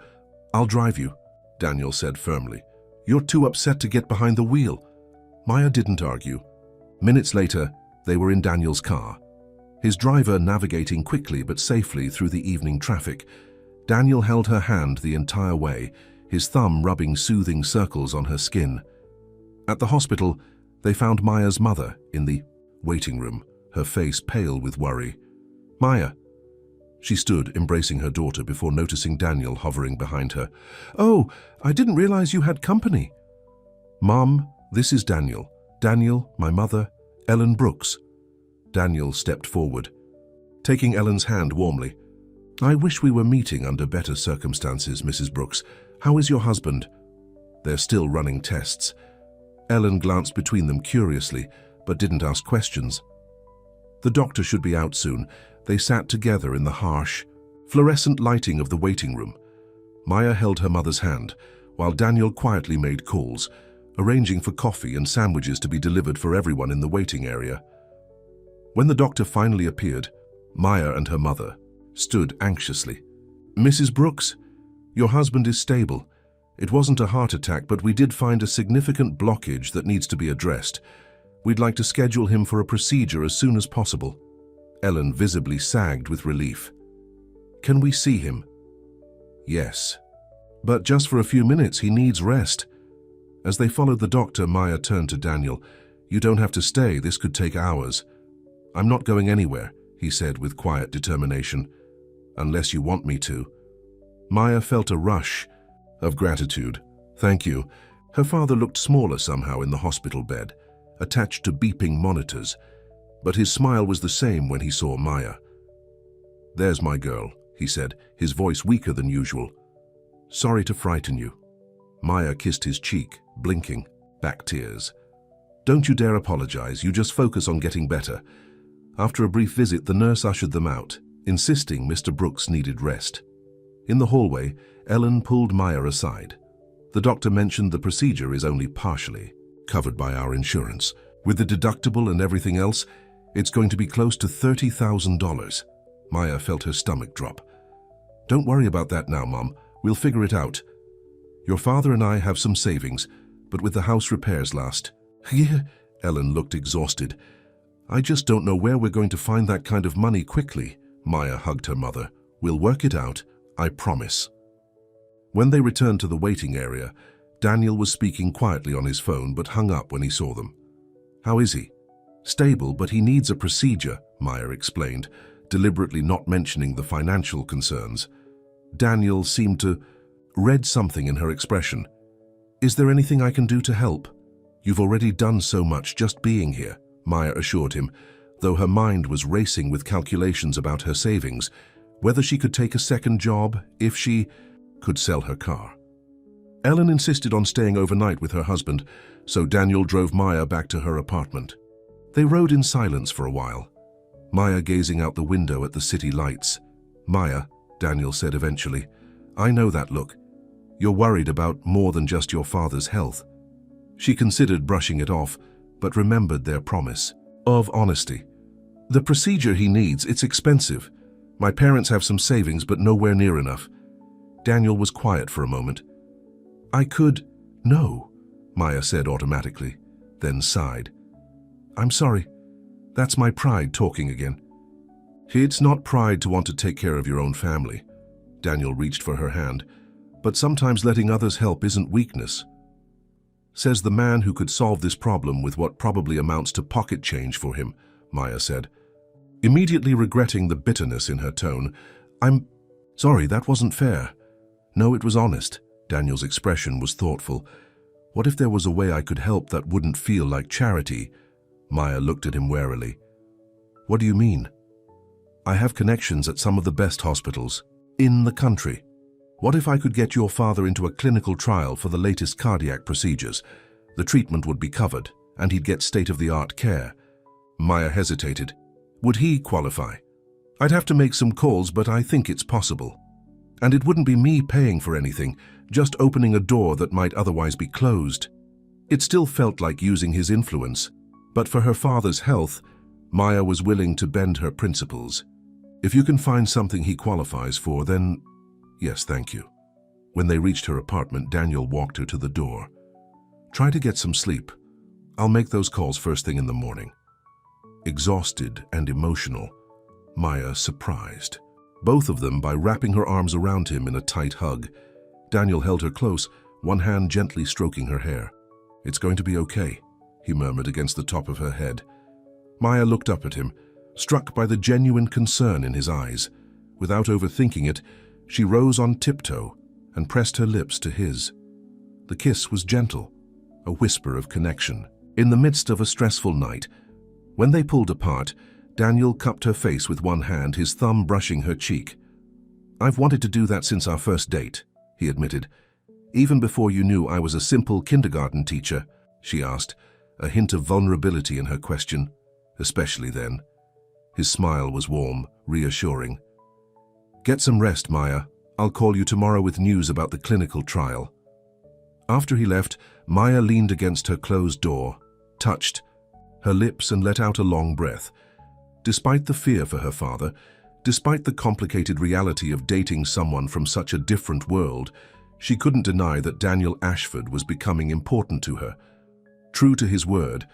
I'll drive you," Daniel said firmly. "You're too upset to get behind the wheel." Maya didn't argue. Minutes later, they were in Daniel's car, his driver navigating quickly but safely through the evening traffic. Daniel held her hand the entire way, his thumb rubbing soothing circles on her skin. At the hospital, they found Maya's mother in the waiting room, her face pale with worry. "Maya." She stood, embracing her daughter before noticing Daniel hovering behind her. "Oh, I didn't realize you had company." "Mom, this is Daniel. Daniel, my mother, Ellen Brooks." Daniel stepped forward, taking Ellen's hand warmly. "I wish we were meeting under better circumstances, Mrs. Brooks. How is your husband?" "They're still running tests." Ellen glanced between them curiously, but didn't ask questions. "The doctor should be out soon." They sat together in the harsh, fluorescent lighting of the waiting room. Maya held her mother's hand, while Daniel quietly made calls, arranging for coffee and sandwiches to be delivered for everyone in the waiting area. When the doctor finally appeared, Maya and her mother stood anxiously. "Mrs. Brooks, your husband is stable. It wasn't a heart attack, but we did find a significant blockage that needs to be addressed. We'd like to schedule him for a procedure as soon as possible." Ellen visibly sagged with relief. "Can we see him?" "Yes. But just for a few minutes, he needs rest." As they followed the doctor, Maya turned to Daniel. "You don't have to stay. This could take hours." "I'm not going anywhere," he said with quiet determination. "Unless you want me to." Maya felt a rush of gratitude. "Thank you." Her father looked smaller somehow in the hospital bed, attached to beeping monitors, but his smile was the same when he saw Maya. "There's my girl," he said, his voice weaker than usual. "Sorry to frighten you." Maya kissed his cheek, blinking, back tears. Don't you dare apologize, you just focus on getting better. After a brief visit, the nurse ushered them out, insisting Mr. Brooks needed rest. In the hallway, Ellen pulled Maya aside. The doctor mentioned the procedure is only partially covered by our insurance. With the deductible and everything else, it's going to be close to $30,000. Maya felt her stomach drop. Don't worry about that now, Mom. We'll figure it out. Your father and I have some savings, but with the house repairs last. Yeah, Ellen looked exhausted. I just don't know where we're going to find that kind of money quickly. Maya hugged her mother. We'll work it out, I promise. When they returned to the waiting area, Daniel was speaking quietly on his phone but hung up when he saw them. How is he? Stable, but he needs a procedure, Maya explained, deliberately not mentioning the financial concerns. Daniel seemed to read something in her expression. Is there anything I can do to help? You've already done so much just being here, Maya assured him, though her mind was racing with calculations about her savings, whether she could take a second job, if she could sell her car. Ellen insisted on staying overnight with her husband, so Daniel drove Maya back to her apartment. They rode in silence for a while, Maya gazing out the window at the city lights. Maya, Daniel said eventually, I know that look. You're worried about more than just your father's health. She considered brushing it off, but remembered their promise of honesty. The procedure he needs, it's expensive. My parents have some savings, but nowhere near enough. Daniel was quiet for a moment. No, Maya said automatically, then sighed. I'm sorry. That's my pride talking again. It's not pride to want to take care of your own family. Daniel reached for her hand. But sometimes letting others help isn't weakness. Says the man who could solve this problem with what probably amounts to pocket change for him, Maya said. Immediately regretting the bitterness in her tone, I'm sorry, that wasn't fair. No, it was honest. Daniel's expression was thoughtful. What if there was a way I could help that wouldn't feel like charity? Maya looked at him warily. What do you mean? I have connections at some of the best hospitals in the country. What if I could get your father into a clinical trial for the latest cardiac procedures? The treatment would be covered, and he'd get state-of-the-art care. Maya hesitated. Would he qualify? I'd have to make some calls, but I think it's possible. And it wouldn't be me paying for anything, just opening a door that might otherwise be closed. It still felt like using his influence, but for her father's health, Maya was willing to bend her principles. If you can find something he qualifies for, then yes, thank you. When they reached her apartment, Daniel walked her to the door. Try to get some sleep. I'll make those calls first thing in the morning. Exhausted and emotional, Maya surprised both of them by wrapping her arms around him in a tight hug. Daniel held her close, one hand gently stroking her hair. It's going to be okay, he murmured against the top of her head. Maya looked up at him, struck by the genuine concern in his eyes. Without overthinking it, she rose on tiptoe and pressed her lips to his. The kiss was gentle, a whisper of connection. In the midst of a stressful night, when they pulled apart, Daniel cupped her face with one hand, his thumb brushing her cheek. I've wanted to do that since our first date, he admitted. Even before you knew I was a simple kindergarten teacher, she asked, a hint of vulnerability in her question, especially then. His smile was warm, reassuring. Get some rest, Maya. I'll call you tomorrow with news about the clinical trial. After he left, Maya leaned against her closed door, touched her lips and let out a long breath. Despite the fear for her father, despite the complicated reality of dating someone from such a different world, she couldn't deny that Daniel Ashford was becoming important to her. True to his word,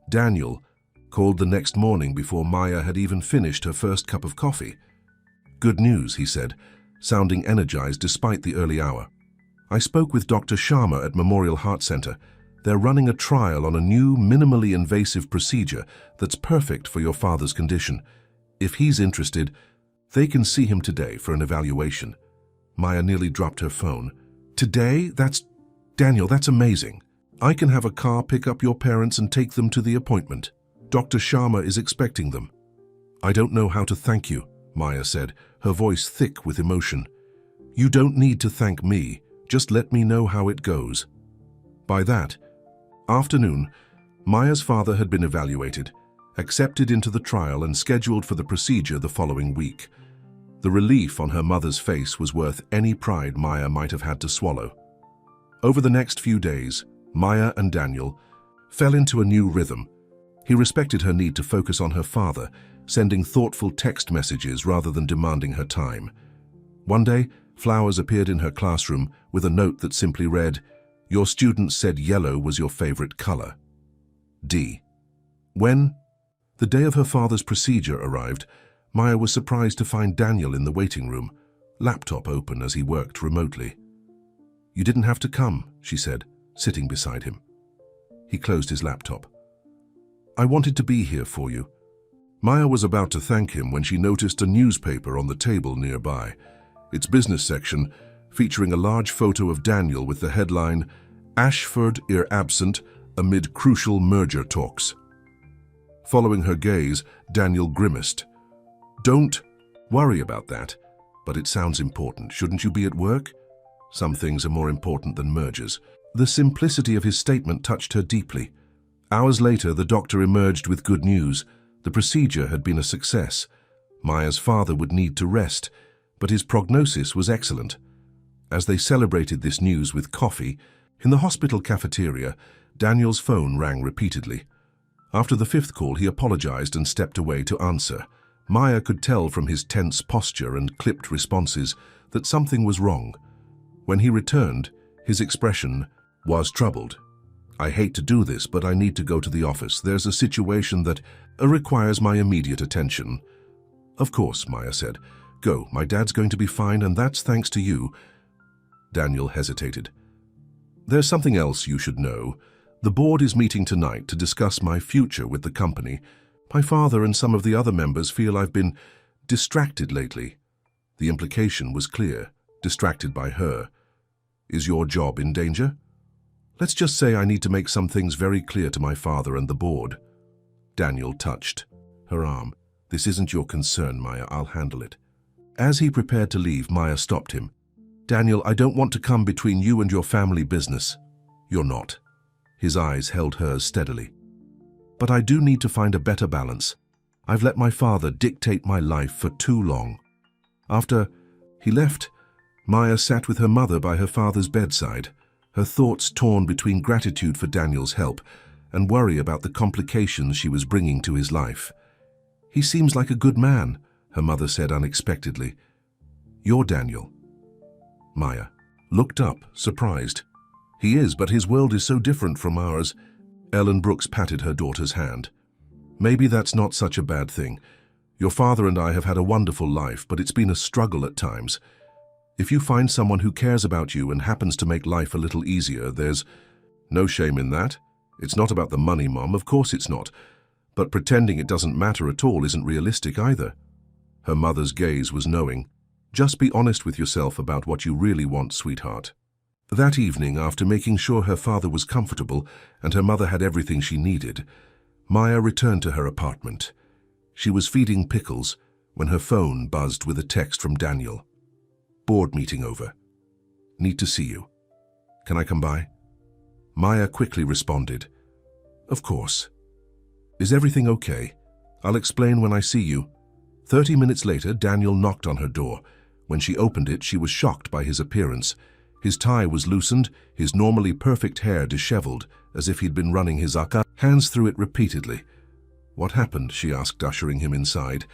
Daniel called the next morning before Maya had even finished her first cup of coffee. Good news, he said, sounding energized despite the early hour. I spoke with Dr. Sharma at Memorial Heart Center. They're running a trial on a new, minimally invasive procedure that's perfect for your father's condition. If he's interested, they can see him today for an evaluation. Maya nearly dropped her phone. Today? Daniel, that's amazing. I can have a car pick up your parents and take them to the appointment. Dr. Sharma is expecting them. I don't know how to thank you, Maya said, her voice thick with emotion. You don't need to thank me. Just let me know how it goes. By that afternoon, Maya's father had been evaluated, accepted into the trial and scheduled for the procedure the following week. The relief on her mother's face was worth any pride Maya might have had to swallow. Over the next few days, Maya and Daniel fell into a new rhythm. He respected her need to focus on her father, sending thoughtful text messages rather than demanding her time. One day, flowers appeared in her classroom with a note that simply read, "Your students said yellow was your favorite color. D." When the day of her father's procedure arrived, Maya was surprised to find Daniel in the waiting room, laptop open as he worked remotely. "You didn't have to come," she said, sitting beside him. He closed his laptop. "I wanted to be here for you." Maya was about to thank him when she noticed a newspaper on the table nearby, its business section featuring a large photo of Daniel with the headline, "Ashford is absent amid crucial merger talks." Following her gaze, Daniel grimaced. "Don't worry about that, but it sounds important. Shouldn't you be at work? Some things are more important than mergers." The simplicity of his statement touched her deeply. Hours later, the doctor emerged with good news. The procedure had been a success. Maya's father would need to rest, but his prognosis was excellent. As they celebrated this news with coffee, in the hospital cafeteria, Daniel's phone rang repeatedly. After the fifth call, he apologized and stepped away to answer. Maya could tell from his tense posture and clipped responses that something was wrong. When he returned, his expression was troubled. "I hate to do this, but I need to go to the office. There's a situation that requires my immediate attention." "Of course," Maya said. "Go, my dad's going to be fine, and that's thanks to you." Daniel hesitated. "There's something else you should know. The board is meeting tonight to discuss my future with the company. My father and some of the other members feel I've been distracted lately." The implication was clear, distracted by her. "Is your job in danger?" "Let's just say I need to make some things very clear to my father and the board." Daniel touched her arm. "This isn't your concern, Maya. I'll handle it." As he prepared to leave, Maya stopped him. "Daniel, I don't want to come between you and your family business." "You're not." His eyes held hers steadily. "But I do need to find a better balance. I've let my father dictate my life for too long." After he left, Maya sat with her mother by her father's bedside, her thoughts torn between gratitude for Daniel's help and worry about the complications she was bringing to his life. "He seems like a good man," her mother said unexpectedly. "You're Daniel." Maya looked up, surprised. "He is, but his world is so different from ours." Ellen Brooks patted her daughter's hand. "Maybe that's not such a bad thing. Your father and I have had a wonderful life, but it's been a struggle at times. If you find someone who cares about you and happens to make life a little easier, there's no shame in that. It's not about the money, Mom, of course it's not. But pretending it doesn't matter at all isn't realistic either." Her mother's gaze was knowing. "Just be honest with yourself about what you really want, sweetheart." That evening, after making sure her father was comfortable and her mother had everything she needed, Maya returned to her apartment. She was feeding Pickles when her phone buzzed with a text from Daniel. "Board meeting over. Need to see you. Can I come by?" Maya quickly responded, "Of course. Is everything okay? I'll explain when I see you." 30 minutes later, Daniel knocked on her door. When she opened it, she was shocked by his appearance. His tie was loosened, his normally perfect hair disheveled, as if he'd been running his hands through it repeatedly. "What happened?" she asked, ushering him inside.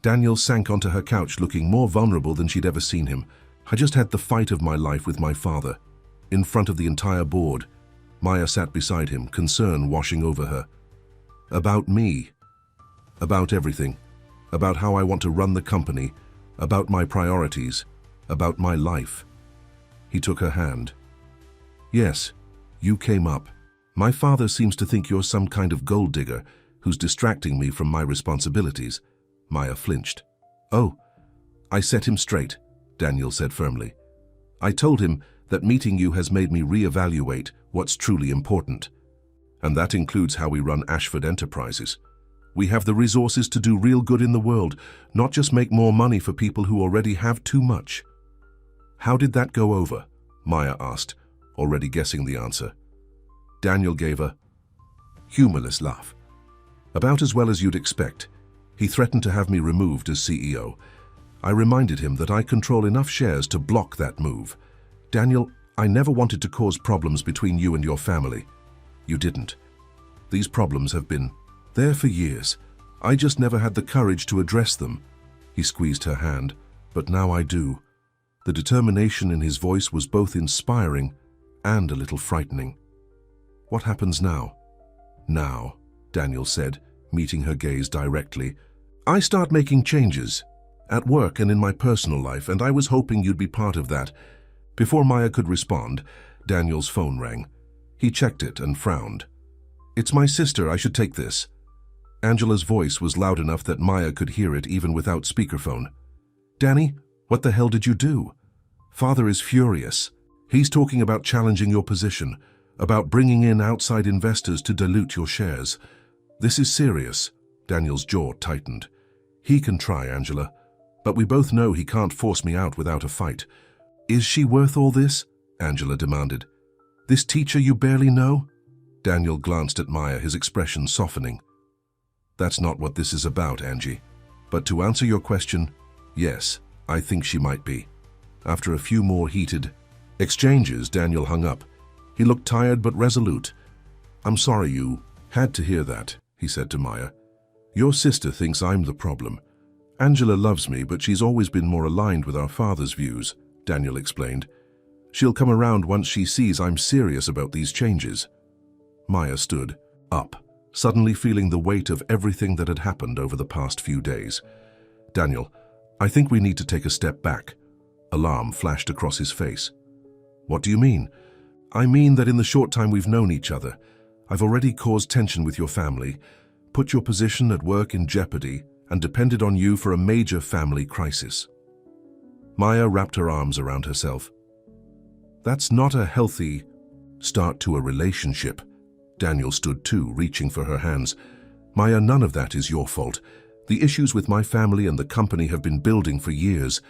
Daniel sank onto her couch, looking more vulnerable than she'd ever seen him. "I just had the fight of my life with my father." In front of the entire board, Maya sat beside him, concern washing over her. "About me. About everything. About how I want to run the company. About my priorities. About my life." He took her hand. "Yes, you came up. My father seems to think you're some kind of gold digger who's distracting me from my responsibilities." Maya flinched. "Oh." "I set him straight," Daniel said firmly. "I told him that meeting you has made me reevaluate what's truly important. And that includes how we run Ashford Enterprises. We have the resources to do real good in the world, not just make more money for people who already have too much." "How did that go over?" Maya asked, already guessing the answer. Daniel gave a humorless laugh. About as well as you'd expect. He threatened to have me removed as CEO. I reminded him that I control enough shares to block that move. Daniel, I never wanted to cause problems between you and your family. You didn't. These problems have been there for years. I just never had the courage to address them. He squeezed her hand, but now I do. The determination in his voice was both inspiring and a little frightening. What happens now? Now, Daniel said, meeting her gaze directly. I start making changes, at work and in my personal life, and I was hoping you'd be part of that. Before Maya could respond, Daniel's phone rang. He checked it and frowned. It's my sister, I should take this. Angela's voice was loud enough that Maya could hear it even without speakerphone. Danny, what the hell did you do? Father is furious. He's talking about challenging your position, about bringing in outside investors to dilute your shares. This is serious. Daniel's jaw tightened. He can try, Angela, but we both know he can't force me out without a fight. Is she worth all this? Angela demanded. This teacher you barely know? Daniel glanced at Maya, his expression softening. That's not what this is about, Angie. But to answer your question, yes, I think she might be. After a few more heated exchanges, Daniel hung up. He looked tired but resolute. I'm sorry you had to hear that, he said to Maya. Your sister thinks I'm the problem. Angela loves me, but she's always been more aligned with our father's views, Daniel explained. She'll come around once she sees I'm serious about these changes. Maya stood up, suddenly feeling the weight of everything that had happened over the past few days. Daniel, I think we need to take a step back. Alarm flashed across his face. What do you mean? I mean that in the short time we've known each other, I've already caused tension with your family, put your position at work in jeopardy, and depended on you for a major family crisis. Maya wrapped her arms around herself. That's not a healthy start to a relationship. Daniel stood too, reaching for her hands. Maya, none of that is your fault. The issues with my family and the company have been building for years,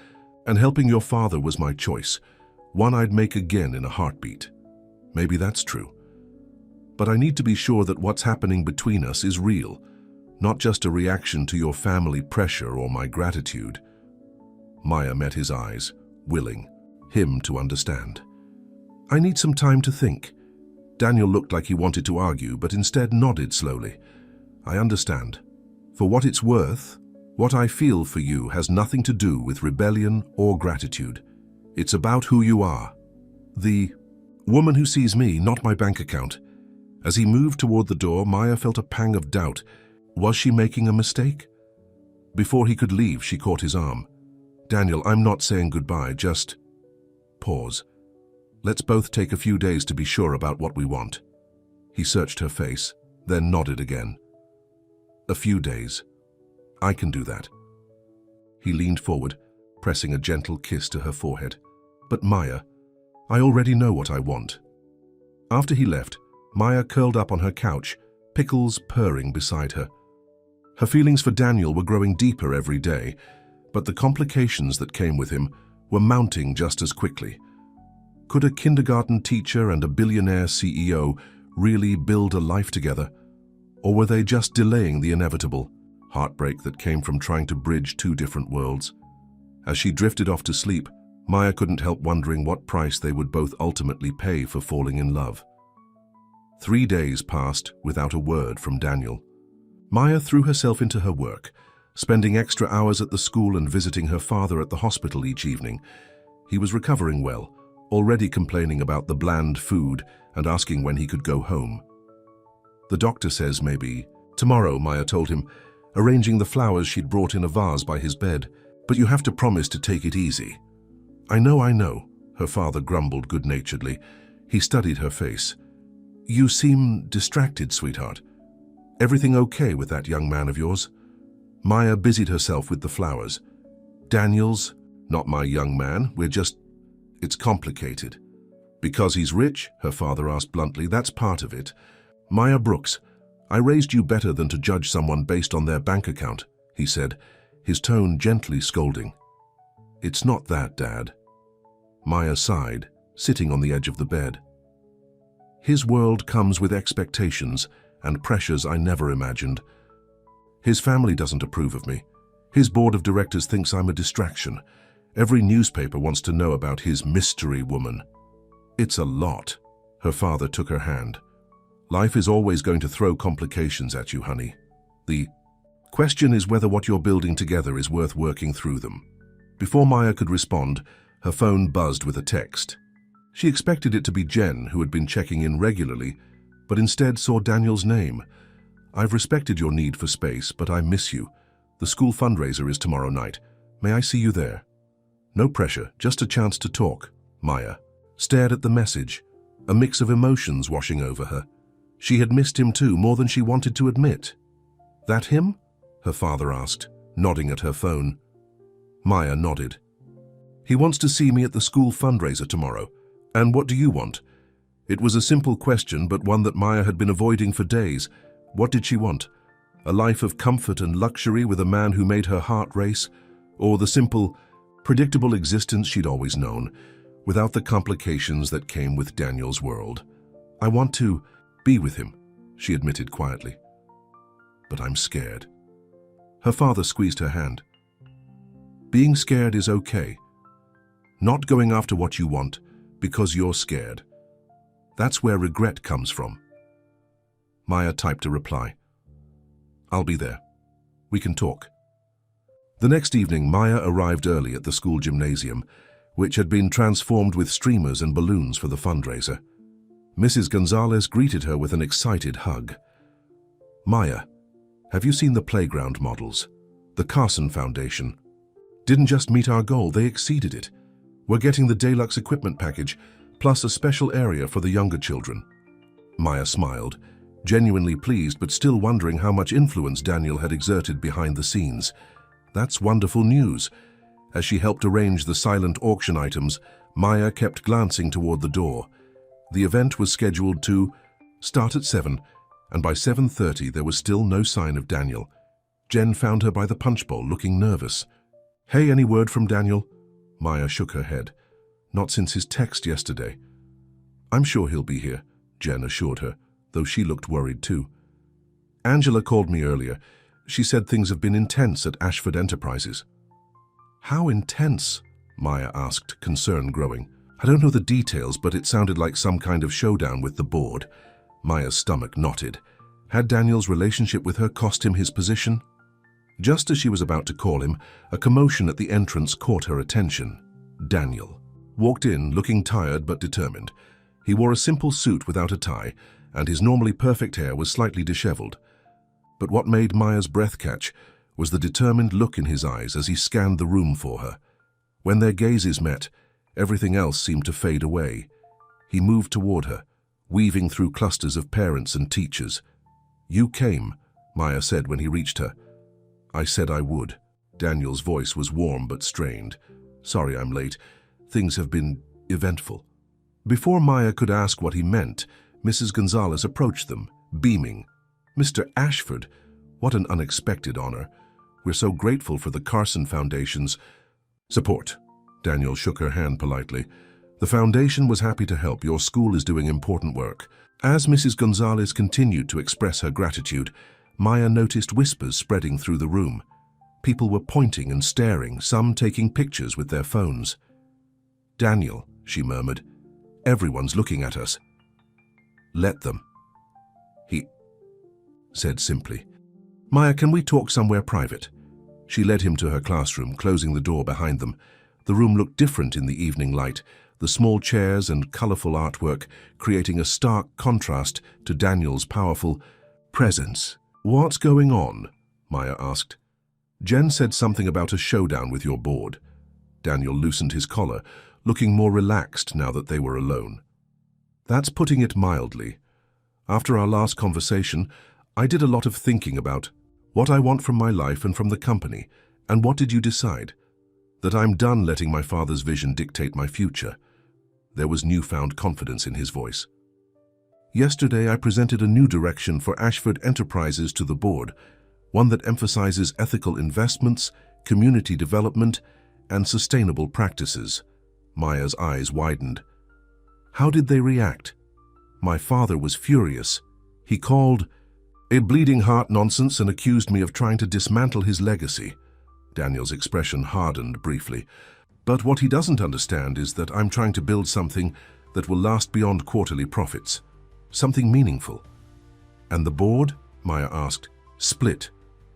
and helping your father was my choice, one I'd make again in a heartbeat. Maybe that's true. But I need to be sure that what's happening between us is real, not just a reaction to your family pressure or my gratitude. Maya met his eyes, willing him to understand. I need some time to think. Daniel looked like he wanted to argue, but instead nodded slowly. I understand. For what it's worth, what I feel for you has nothing to do with rebellion or gratitude. It's about who you are. The woman who sees me, not my bank account. As he moved toward the door, Maya felt a pang of doubt. Was she making a mistake? Before he could leave, she caught his arm. Daniel, I'm not saying goodbye, just pause. Let's both take a few days to be sure about what we want. He searched her face, then nodded again. A few days. I can do that. He leaned forward, pressing a gentle kiss to her forehead. But Maya, I already know what I want. After he left, Maya curled up on her couch, Pickles purring beside her. Her feelings for Daniel were growing deeper every day, but the complications that came with him were mounting just as quickly. Could a kindergarten teacher and a billionaire CEO really build a life together? Or were they just delaying the inevitable heartbreak that came from trying to bridge two different worlds? As she drifted off to sleep, Maya couldn't help wondering what price they would both ultimately pay for falling in love. 3 days passed without a word from Daniel. Maya threw herself into her work, spending extra hours at the school and visiting her father at the hospital each evening. He was recovering well, already complaining about the bland food and asking when he could go home. The doctor says maybe tomorrow, Maya told him, arranging the flowers she'd brought in a vase by his bed. But you have to promise to take it easy. I know, her father grumbled good-naturedly. He studied her face. You seem distracted, sweetheart. Everything okay with that young man of yours? Maya busied herself with the flowers. Daniel's not my young man, it's complicated. Because he's rich? Her father asked bluntly. That's part of it. Maya Brooks, I raised you better than to judge someone based on their bank account, he said, his tone gently scolding. It's not that, Dad. Maya sighed, sitting on the edge of the bed. His world comes with expectations, and pressures I never imagined. His family doesn't approve of me. His board of directors thinks I'm a distraction. Every newspaper wants to know about his mystery woman. It's a lot. Her father took her hand. Life is always going to throw complications at you, honey. The question is whether what you're building together is worth working through them. Before Maya could respond, her phone buzzed with a text. She expected it to be Jen, who had been checking in regularly, but instead saw Daniel's name. I've respected your need for space, but I miss you. The school fundraiser is tomorrow night. May I see you there? No pressure, just a chance to talk. Maya stared at the message, a mix of emotions washing over her. She had missed him too, more than she wanted to admit. That him? Her father asked, nodding at her phone. Maya nodded. He wants to see me at the school fundraiser tomorrow. And what do you want? It was a simple question, but one that Maya had been avoiding for days. What did she want? A life of comfort and luxury with a man who made her heart race? Or the simple, predictable existence she'd always known, without the complications that came with Daniel's world? I want to be with him, she admitted quietly. But I'm scared. Her father squeezed her hand. Being scared is okay. Not going after what you want because you're scared. That's where regret comes from. Maya typed a reply. I'll be there. We can talk. The next evening, Maya arrived early at the school gymnasium, which had been transformed with streamers and balloons for the fundraiser. Mrs. Gonzalez greeted her with an excited hug. Maya, have you seen the playground models? The Carson Foundation didn't just meet our goal, they exceeded it. We're getting the deluxe equipment package, plus a special area for the younger children. Maya smiled, genuinely pleased but still wondering how much influence Daniel had exerted behind the scenes. That's wonderful news. As she helped arrange the silent auction items, Maya kept glancing toward the door. The event was scheduled to start at 7, and by 7:30 there was still no sign of Daniel. Jen found her by the punch bowl, looking nervous. Hey, any word from Daniel? Maya shook her head. Not since his text yesterday. I'm sure he'll be here, Jen assured her, though she looked worried too. Angela called me earlier. She said things have been intense at Ashford Enterprises. How intense? Maya asked, concern growing. I don't know the details, but it sounded like some kind of showdown with the board. Maya's stomach knotted. Had Daniel's relationship with her cost him his position? Just as she was about to call him, a commotion at the entrance caught her attention. Daniel walked in, looking tired but determined. He wore a simple suit without a tie, and his normally perfect hair was slightly disheveled. But what made Maya's breath catch was the determined look in his eyes as he scanned the room for her. When their gazes met, everything else seemed to fade away. He moved toward her, weaving through clusters of parents and teachers. You came, Maya said when he reached her. I said I would. Daniel's voice was warm but strained. Sorry I'm late. Things have been eventful. Before Maya could ask what he meant, Mrs. Gonzalez approached them, beaming. Mr. Ashford, what an unexpected honor. We're so grateful for the Carson Foundation's support. Daniel shook her hand politely. The foundation was happy to help. Your school is doing important work. As Mrs. Gonzalez continued to express her gratitude, Maya noticed whispers spreading through the room. People were pointing and staring, some taking pictures with their phones. Daniel, she murmured, everyone's looking at us. Let them. He said simply. Maya, can we talk somewhere private? She led him to her classroom, closing the door behind them. The room looked different in the evening light, the small chairs and colorful artwork creating a stark contrast to Daniel's powerful presence. What's going on? Maya asked. Jen said something about a showdown with your board. Daniel loosened his collar, looking more relaxed now that they were alone. That's putting it mildly. After our last conversation, I did a lot of thinking about what I want from my life and from the company. And what did you decide? That I'm done letting my father's vision dictate my future. There was newfound confidence in his voice. Yesterday, I presented a new direction for Ashford Enterprises to the board, one that emphasizes ethical investments, community development, and sustainable practices. Maya's eyes widened. How did they react? My father was furious. He called A bleeding heart nonsense, and accused me of trying to dismantle his legacy. Daniel's expression hardened briefly. But what he doesn't understand is that I'm trying to build something that will last beyond quarterly profits. Something meaningful. And the board? Maya asked. Split.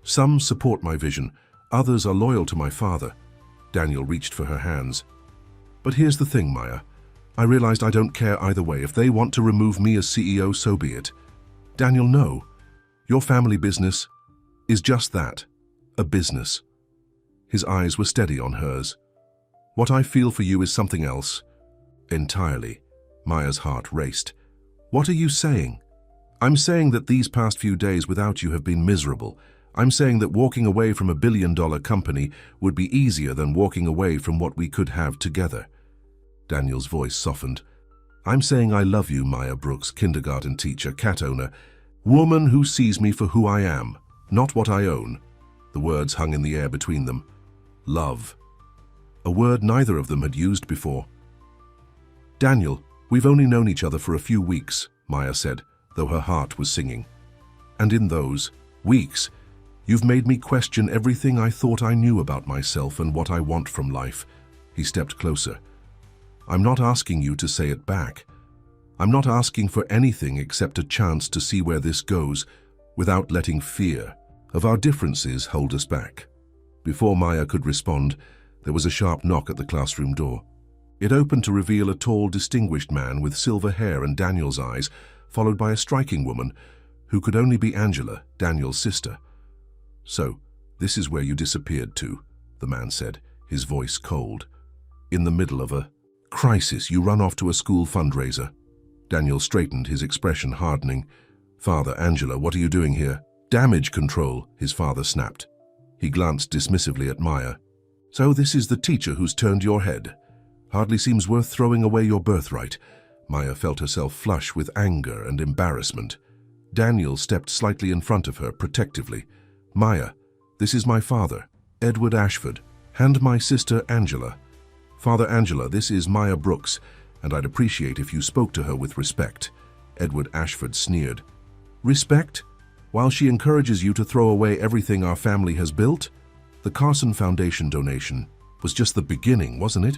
Some support my vision. Others are loyal to my father. Daniel reached for her hands. But here's the thing, Maya. I realized I don't care either way. If they want to remove me as CEO, so be it. Daniel, no. Your family business is just that. A business. His eyes were steady on hers. What I feel for you is something else. Entirely. Maya's heart raced. What are you saying? I'm saying that these past few days without you have been miserable. I'm saying that walking away from a billion-dollar company would be easier than walking away from what we could have together. Daniel's voice softened. I'm saying I love you, Maya Brooks, kindergarten teacher, cat owner, woman who sees me for who I am, not what I own. The words hung in the air between them. Love. A word neither of them had used before. Daniel, we've only known each other for a few weeks, Maya said, though her heart was singing. And in those weeks, you've made me question everything I thought I knew about myself and what I want from life. He stepped closer. I'm not asking you to say it back. I'm not asking for anything except a chance to see where this goes without letting fear of our differences hold us back. Before Maya could respond, there was a sharp knock at the classroom door. It opened to reveal a tall, distinguished man with silver hair and Daniel's eyes, followed by a striking woman who could only be Angela, Daniel's sister. So, this is where you disappeared to, the man said, his voice cold. In the middle of a crisis, you run off to a school fundraiser. Daniel straightened, his expression hardening. Father, Angela, what are you doing here? Damage control, his father snapped. He glanced dismissively at Maya. So this is the teacher who's turned your head. Hardly seems worth throwing away your birthright. Maya felt herself flush with anger and embarrassment. Daniel stepped slightly in front of her, protectively. Maya, this is my father, Edward Ashford, and my sister Angela. Father Angela, this is Maya Brooks, and I'd appreciate if you spoke to her with respect. Edward Ashford sneered. Respect? While she encourages you to throw away everything our family has built? The Carson Foundation donation was just the beginning, wasn't it?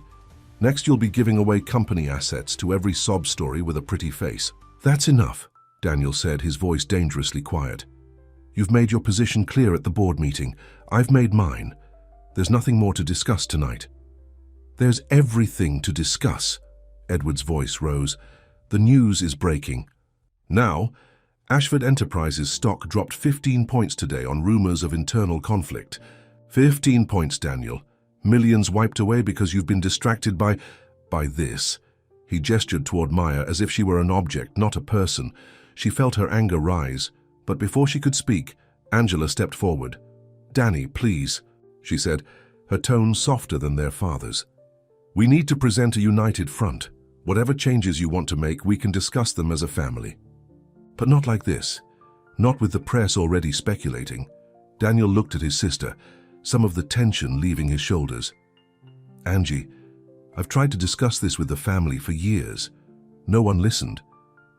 Next you'll be giving away company assets to every sob story with a pretty face. That's enough, Daniel said, his voice dangerously quiet. You've made your position clear at the board meeting. I've made mine. There's nothing more to discuss tonight. There's everything to discuss. Edward's voice rose. The news is breaking. Now, Ashford Enterprises stock dropped 15 points today on rumors of internal conflict. 15 points, Daniel. Millions wiped away because you've been distracted by this. He gestured toward Maya as if she were an object, not a person. She felt her anger rise, but before she could speak, Angela stepped forward. Danny, please, she said, her tone softer than their father's. We need to present a united front. Whatever changes you want to make, we can discuss them as a family. But not like this. Not with the press already speculating. Daniel looked at his sister, some of the tension leaving his shoulders. Angie, I've tried to discuss this with the family for years. No one listened.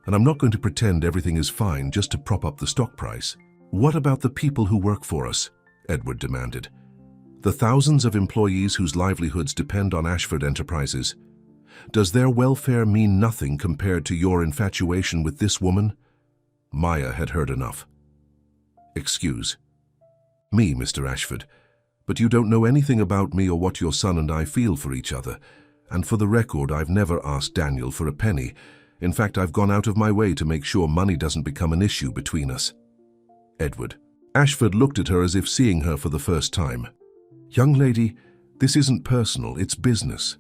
And I'm not going to pretend everything is fine just to prop up the stock price. What about the people who work for us? Edward demanded. The thousands of employees whose livelihoods depend on Ashford Enterprises. Does their welfare mean nothing compared to your infatuation with this woman? Maya had heard enough. Excuse me, Mr. Ashford, but you don't know anything about me or what your son and I feel for each other. And for the record, I've never asked Daniel for a penny. In fact, I've gone out of my way to make sure money doesn't become an issue between us. Edward. Ashford looked at her as if seeing her for the first time. Young lady, this isn't personal, it's business.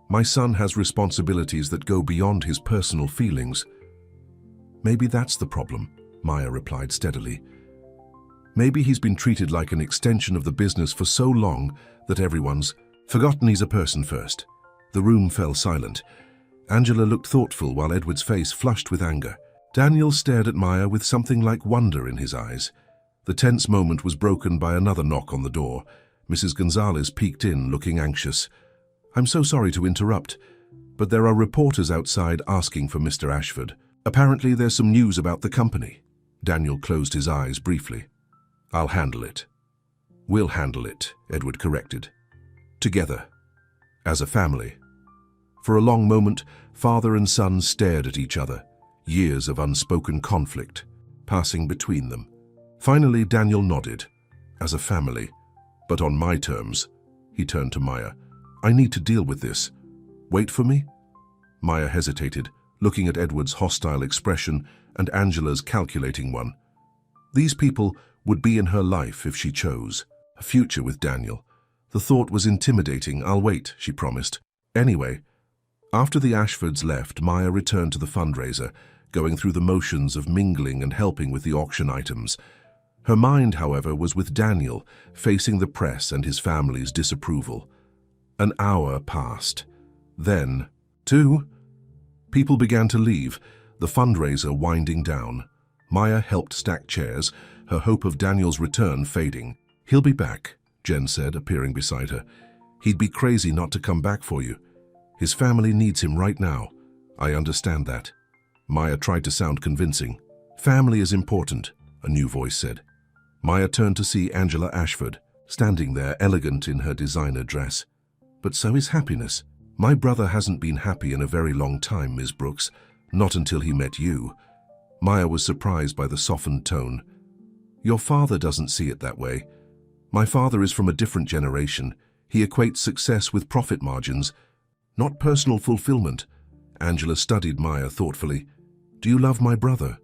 My son has responsibilities that go beyond his personal feelings. Maybe that's the problem, Maya replied steadily. Maybe he's been treated like an extension of the business for so long that everyone's forgotten he's a person first. The room fell silent. Angela looked thoughtful while Edward's face flushed with anger. Daniel stared at Maya with something like wonder in his eyes. The tense moment was broken by another knock on the door. Mrs. Gonzalez peeked in, looking anxious. I'm so sorry to interrupt, but there are reporters outside asking for Mr. Ashford. Apparently there's some news about the company. Daniel closed his eyes briefly. I'll handle it. We'll handle it, Edward corrected. Together. As a family. For a long moment, father and son stared at each other, years of unspoken conflict passing between them. Finally, Daniel nodded. As a family. But on my terms. He turned to Maya. I need to deal with this. Wait for me? Maya hesitated, looking at Edward's hostile expression and Angela's calculating one. These people would be in her life if she chose. A future with Daniel. The thought was intimidating. I'll wait, she promised. Anyway, after the Ashfords left, Maya returned to the fundraiser, going through the motions of mingling and helping with the auction items. Her mind, however, was with Daniel, facing the press and his family's disapproval. An hour passed. Then, 2. People began to leave, the fundraiser winding down. Maya helped stack chairs, her hope of Daniel's return fading. He'll be back, Jen said, appearing beside her. He'd be crazy not to come back for you. His family needs him right now. I understand that. Maya tried to sound convincing. Family is important, a new voice said. Maya turned to see Angela Ashford, standing there elegant in her designer dress. But so is happiness. My brother hasn't been happy in a very long time, Ms. Brooks. Not until he met you. Maya was surprised by the softened tone. Your father doesn't see it that way. My father is from a different generation. He equates success with profit margins, not personal fulfillment. Angela studied Maya thoughtfully. Do you love my brother?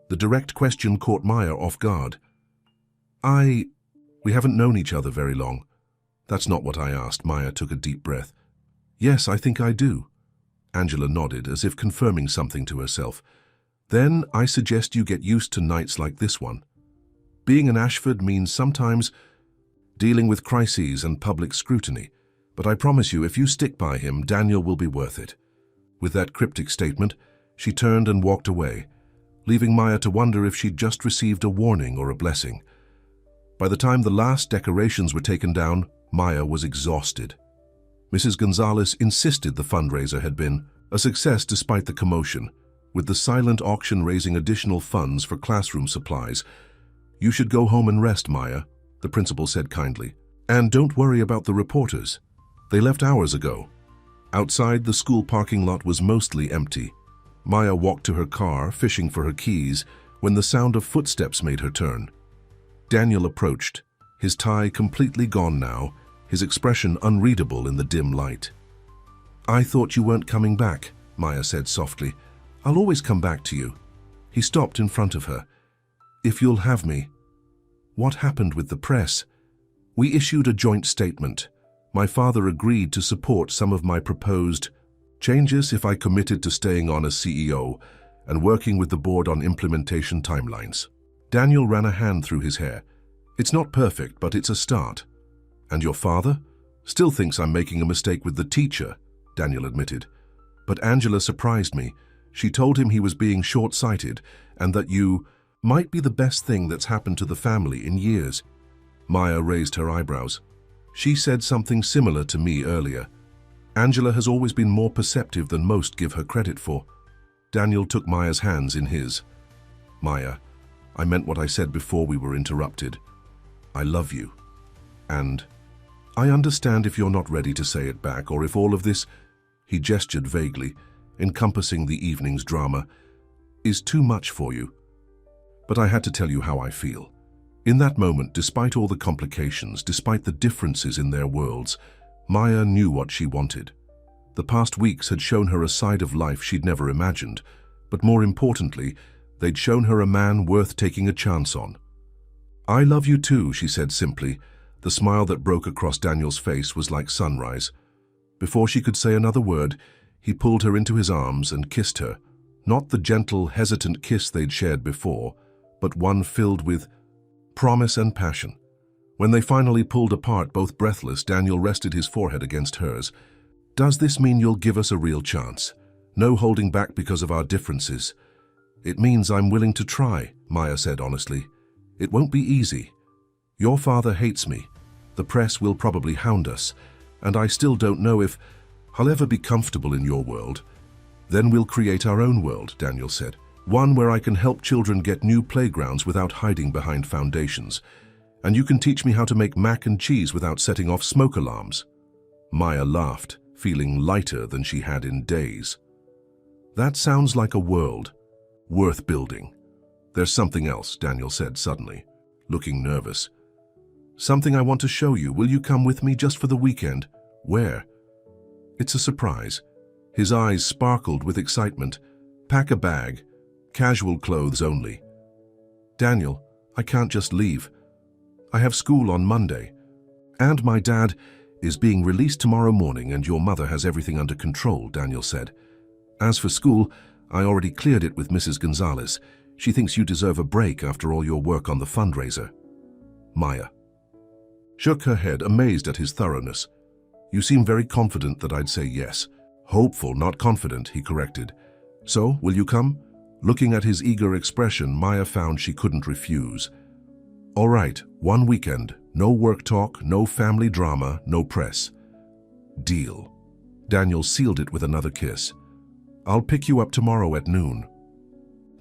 The direct question caught Maya off guard. We haven't known each other very long. That's not what I asked. Maya took a deep breath. Yes, I think I do. Angela nodded, as if confirming something to herself. Then I suggest you get used to nights like this one. Being an Ashford means sometimes dealing with crises and public scrutiny, but I promise you, if you stick by him, Daniel will be worth it. With that cryptic statement, she turned and walked away, leaving Maya to wonder if she'd just received a warning or a blessing. By the time the last decorations were taken down, Maya was exhausted. Mrs. Gonzalez insisted the fundraiser had been a success despite the commotion, with the silent auction raising additional funds for classroom supplies. You should go home and rest, Maya, the principal said kindly. And don't worry about the reporters. They left hours ago. Outside, the school parking lot was mostly empty. Maya walked to her car, fishing for her keys, when the sound of footsteps made her turn. Daniel approached, his tie completely gone now, his expression unreadable in the dim light. I thought you weren't coming back, Maya said softly. I'll always come back to you. He stopped in front of her. If you'll have me. What happened with the press? We issued a joint statement. My father agreed to support some of my proposed changes if I committed to staying on as CEO and working with the board on implementation timelines. Daniel ran a hand through his hair. It's not perfect, but it's a start. And your father? Still thinks I'm making a mistake with the teacher, Daniel admitted. But Angela surprised me. She told him he was being short-sighted and that you might be the best thing that's happened to the family in years. Maya raised her eyebrows. She said something similar to me earlier. Angela has always been more perceptive than most give her credit for. Daniel took Maya's hands in his. Maya, I meant what I said before we were interrupted. I love you. And I understand if you're not ready to say it back, or if all of this, he gestured vaguely, encompassing the evening's drama, is too much for you. But I had to tell you how I feel. In that moment, despite all the complications, despite the differences in their worlds, Maya knew what she wanted. The past weeks had shown her a side of life she'd never imagined, but more importantly, they'd shown her a man worth taking a chance on. I love you too, she said simply. The smile that broke across Daniel's face was like sunrise. Before she could say another word, he pulled her into his arms and kissed her, not the gentle, hesitant kiss they'd shared before, but one filled with promise and passion. When they finally pulled apart, both breathless, Daniel rested his forehead against hers. Does this mean you'll give us a real chance? No holding back because of our differences. It means I'm willing to try, Maya said honestly. It won't be easy. Your father hates me. The press will probably hound us, and I still don't know if I'll ever be comfortable in your world. Then we'll create our own world, Daniel said. One where I can help children get new playgrounds without hiding behind foundations. And you can teach me how to make mac and cheese without setting off smoke alarms." Maya laughed, feeling lighter than she had in days. "That sounds like a world worth building." "There's something else," Daniel said suddenly, looking nervous. "Something I want to show you. Will you come with me just for the weekend?" "Where?" "It's a surprise." His eyes sparkled with excitement. "Pack a bag. Casual clothes only." "Daniel, I can't just leave. I have school on Monday. And my dad is being released tomorrow morning and your mother has everything under control," Daniel said. "As for school, I already cleared it with Mrs. Gonzalez. She thinks you deserve a break after all your work on the fundraiser." Maya shook her head, amazed at his thoroughness. "You seem very confident that I'd say yes." "Hopeful, not confident," he corrected. "So, will you come?" Looking at his eager expression, Maya found she couldn't refuse. "All right, one weekend. No work talk, no family drama, no press." "Deal." Daniel sealed it with another kiss. "I'll pick you up tomorrow at noon."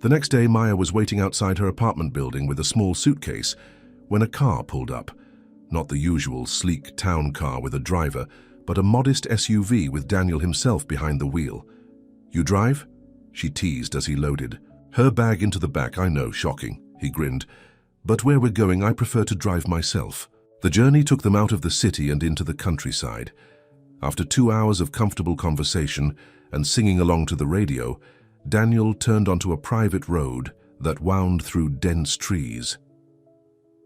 The next day, Maya was waiting outside her apartment building with a small suitcase when a car pulled up. Not the usual sleek town car with a driver, but a modest SUV with Daniel himself behind the wheel. "You drive?" she teased as he loaded. Her bag into the back. "I know, shocking," he grinned. "But where we're going, I prefer to drive myself." The journey took them out of the city and into the countryside. After 2 hours of comfortable conversation and singing along to the radio, Daniel turned onto a private road that wound through dense trees.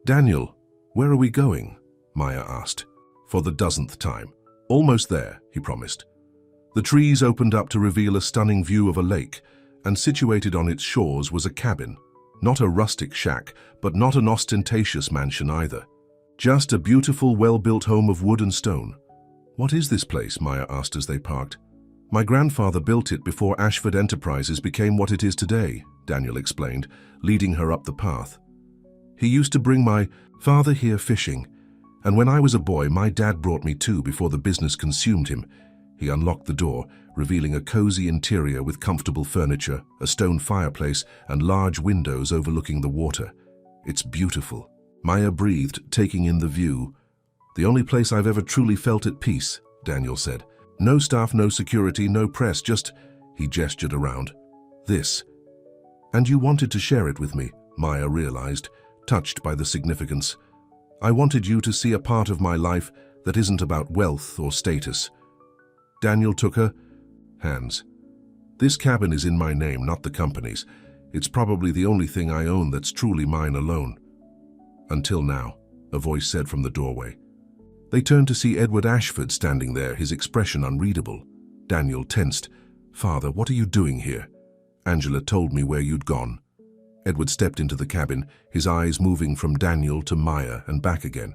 "Daniel, where are we going?" Maya asked, for the dozenth time. "Almost there," he promised. The trees opened up to reveal a stunning view of a lake, and situated on its shores was a cabin. Not a rustic shack, but not an ostentatious mansion either. Just a beautiful, well-built home of wood and stone. "What is this place?" Maya asked as they parked. "My grandfather built it before Ashford Enterprises became what it is today," Daniel explained, leading her up the path. "He used to bring my father here fishing, and when I was a boy, my dad brought me too before the business consumed him." He unlocked the door, revealing a cozy interior with comfortable furniture, a stone fireplace, and large windows overlooking the water. "It's beautiful." Maya breathed, taking in the view. "The only place I've ever truly felt at peace," Daniel said. "No staff, no security, no press, just—" He gestured around. "This." "And you wanted to share it with me," Maya realized, touched by the significance. "I wanted you to see a part of my life that isn't about wealth or status." Daniel took her hands. "This cabin is in my name, not the company's. It's probably the only thing I own that's truly mine alone." "Until now," a voice said from the doorway. They turned to see Edward Ashford standing there, his expression unreadable. Daniel tensed. "Father, what are you doing here?" "Angela told me where you'd gone." Edward stepped into the cabin, his eyes moving from Daniel to Maya and back again.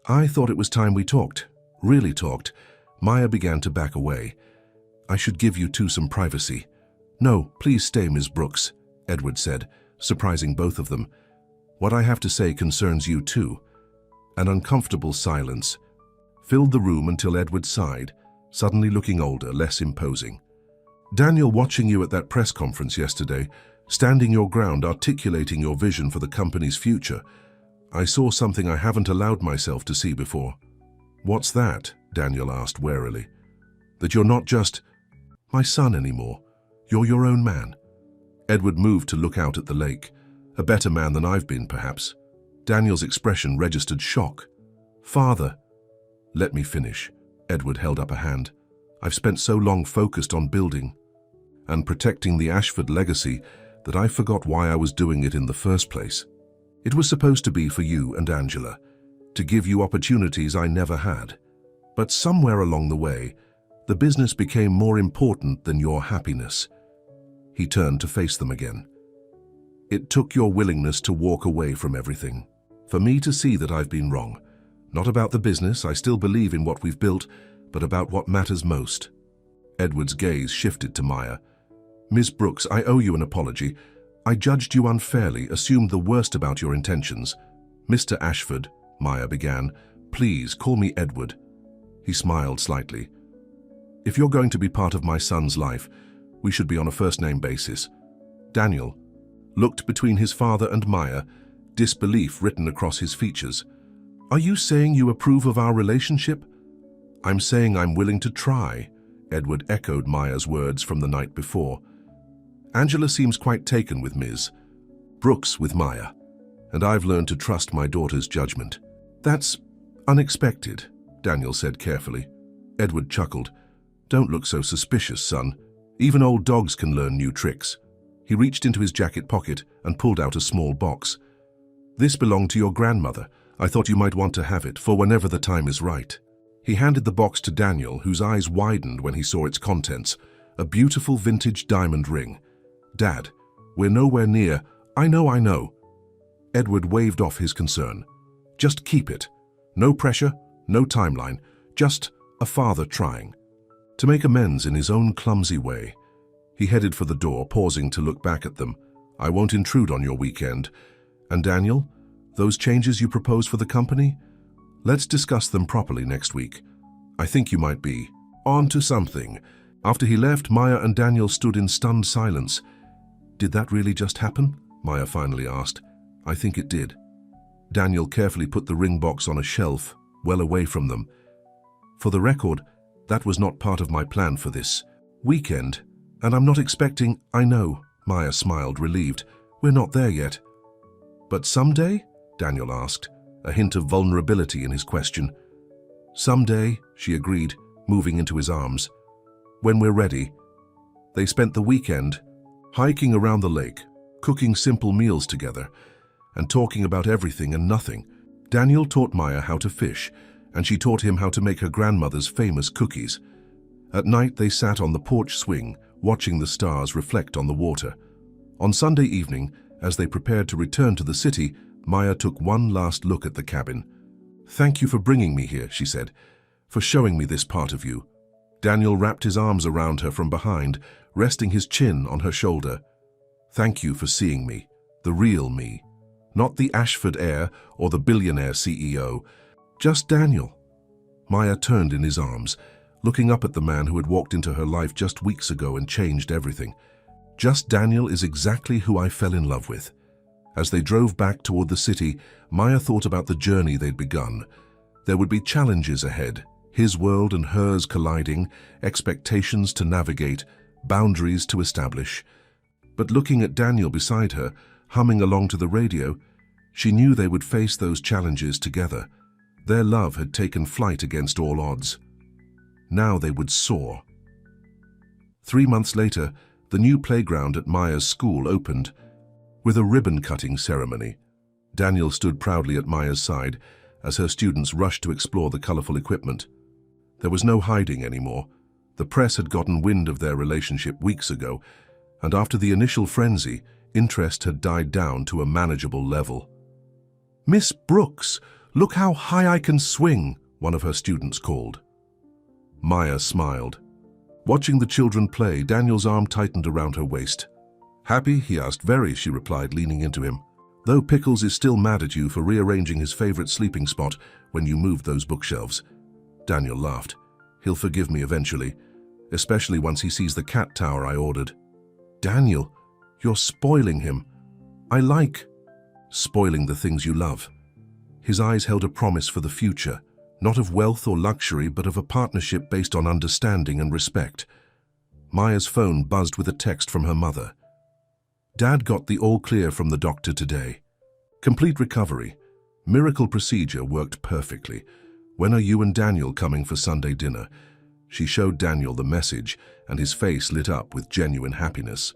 "I thought it was time we talked. Really talked." Maya began to back away. "I should give you two some privacy." "No, please stay, Ms. Brooks," Edward said, surprising both of them. "What I have to say concerns you too." An uncomfortable silence filled the room until Edward sighed, suddenly looking older, less imposing. "Daniel, watching you at that press conference yesterday, standing your ground, articulating your vision for the company's future, I saw something I haven't allowed myself to see before." "What's that?" Daniel asked warily. "That you're not just my son anymore. You're your own man." Edward moved to look out at the lake. "A better man than I've been, perhaps." Daniel's expression registered shock. "Father." "Let me finish." Edward held up a hand. "I've spent so long focused on building and protecting the Ashford legacy that I forgot why I was doing it in the first place. It was supposed to be for you and Angela, to give you opportunities I never had. But somewhere along the way, the business became more important than your happiness." He turned to face them again. "It took your willingness to walk away from everything for me to see that I've been wrong. Not about the business, I still believe in what we've built, but about what matters most." Edward's gaze shifted to Maya. "Ms. Brooks, I owe you an apology. I judged you unfairly, assumed the worst about your intentions." "Mr. Ashford," Maya began, "please call me Edward." He smiled slightly. "If you're going to be part of my son's life, we should be on a first-name basis." Daniel looked between his father and Maya, disbelief written across his features. "Are you saying you approve of our relationship?" "I'm saying I'm willing to try," Edward echoed Maya's words from the night before. "Angela seems quite taken with Ms. Brooks with Maya, and I've learned to trust my daughter's judgment." "That's unexpected," Daniel said carefully. Edward chuckled. "Don't look so suspicious, son. Even old dogs can learn new tricks." He reached into his jacket pocket and pulled out a small box. "This belonged to your grandmother. I thought you might want to have it for whenever the time is right." He handed the box to Daniel, whose eyes widened when he saw its contents. A beautiful vintage diamond ring. "Dad, we're nowhere near—" I know." Edward waved off his concern. "Just keep it. No pressure, no timeline, just a father trying." To make amends in his own clumsy way, he headed for the door, pausing to look back at them. "I won't intrude on your weekend. And Daniel, those changes you propose for the company? Let's discuss them properly next week. I think you might be on to something." After he left, Maya and Daniel stood in stunned silence. "Did that really just happen?" Maya finally asked. "I think it did." Daniel carefully put the ring box on a shelf, well away from them. "For the record, that was not part of my plan for this weekend, and I'm not expecting—" "I know," Maya smiled, relieved. "We're not there yet." "But someday?" Daniel asked, a hint of vulnerability in his question. "Someday," she agreed, moving into his arms. "When we're ready." They spent the weekend hiking around the lake, cooking simple meals together, and talking about everything and nothing. Daniel taught Maya how to fish, and she taught him how to make her grandmother's famous cookies. At night, they sat on the porch swing, watching the stars reflect on the water. On Sunday evening, as they prepared to return to the city, Maya took one last look at the cabin. "Thank you for bringing me here," she said, "for showing me this part of you." Daniel wrapped his arms around her from behind, resting his chin on her shoulder. "Thank you for seeing me, the real me. Not the Ashford heir or the billionaire CEO, just Daniel." Maya turned in his arms, looking up at the man who had walked into her life just weeks ago and changed everything. "Just Daniel is exactly who I fell in love with." As they drove back toward the city, Maya thought about the journey they'd begun. There would be challenges ahead, his world and hers colliding, expectations to navigate, boundaries to establish. But looking at Daniel beside her, humming along to the radio, she knew they would face those challenges together. Their love had taken flight against all odds. Now they would soar. 3 months later, the new playground at Maya's school opened, with a ribbon-cutting ceremony. Daniel stood proudly at Maya's side as her students rushed to explore the colorful equipment. There was no hiding anymore. The press had gotten wind of their relationship weeks ago, and after the initial frenzy, interest had died down to a manageable level. "Miss Brooks, look how high I can swing," one of her students called. Maya smiled. Watching the children play, Daniel's arm tightened around her waist. "Happy?" he asked. "Very," she replied, leaning into him. "Though Pickles is still mad at you for rearranging his favorite sleeping spot when you moved those bookshelves." Daniel laughed. "He'll forgive me eventually, especially once he sees the cat tower I ordered." "Daniel, you're spoiling him." "I like spoiling the things you love." His eyes held a promise for the future, not of wealth or luxury, but of a partnership based on understanding and respect. Maya's phone buzzed with a text from her mother. "Dad got the all-clear from the doctor today. Complete recovery. Miracle procedure worked perfectly. When are you and Daniel coming for Sunday dinner?" She showed Daniel the message, and his face lit up with genuine happiness.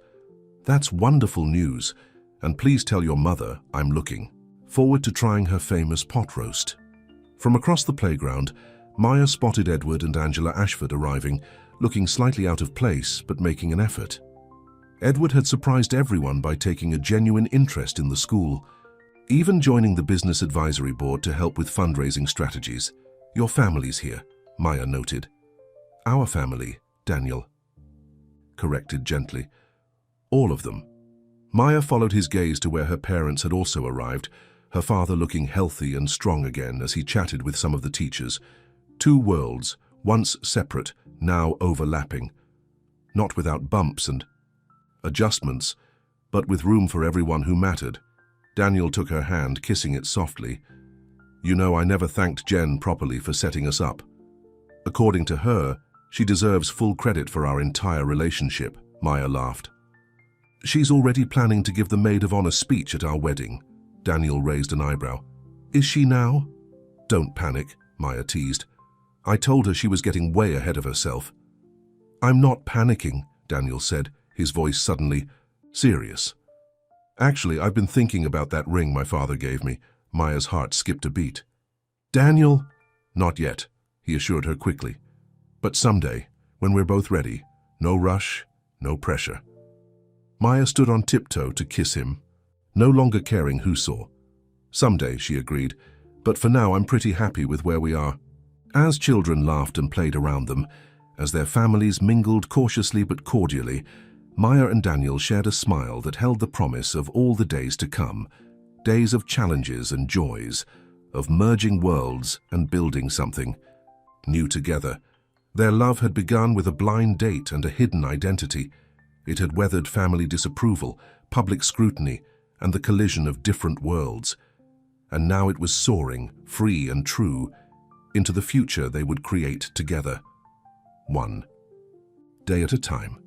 "That's wonderful news, and please tell your mother I'm looking forward to trying her famous pot roast." From across the playground, Maya spotted Edward and Angela Ashford arriving, looking slightly out of place but making an effort. Edward had surprised everyone by taking a genuine interest in the school, even joining the business advisory board to help with fundraising strategies. "Your family's here," Maya noted. "Our family," Daniel corrected gently. "All of them." Maya followed his gaze to where her parents had also arrived, her father looking healthy and strong again as he chatted with some of the teachers. Two worlds, once separate, now overlapping. Not without bumps and adjustments, but with room for everyone who mattered. Daniel took her hand, kissing it softly. "You know, I never thanked Jen properly for setting us up. According to her, she deserves full credit for our entire relationship," Maya laughed. "She's already planning to give the maid of honor speech at our wedding." Daniel raised an eyebrow. "Is she now?" "Don't panic," Maya teased. "I told her she was getting way ahead of herself." "I'm not panicking," Daniel said, his voice suddenly serious. "Actually, I've been thinking about that ring my father gave me." Maya's heart skipped a beat. "Daniel?" "Not yet," he assured her quickly. "But someday, when we're both ready, no rush, no pressure." Maya stood on tiptoe to kiss him, no longer caring who saw. "Someday," she agreed, "but for now I'm pretty happy with where we are." As children laughed and played around them, as their families mingled cautiously but cordially, Maya and Daniel shared a smile that held the promise of all the days to come, days of challenges and joys, of merging worlds and building something new together. Their love had begun with a blind date and a hidden identity. It had weathered family disapproval, public scrutiny, and the collision of different worlds. And now it was soaring, free and true, into the future they would create together. One day at a time.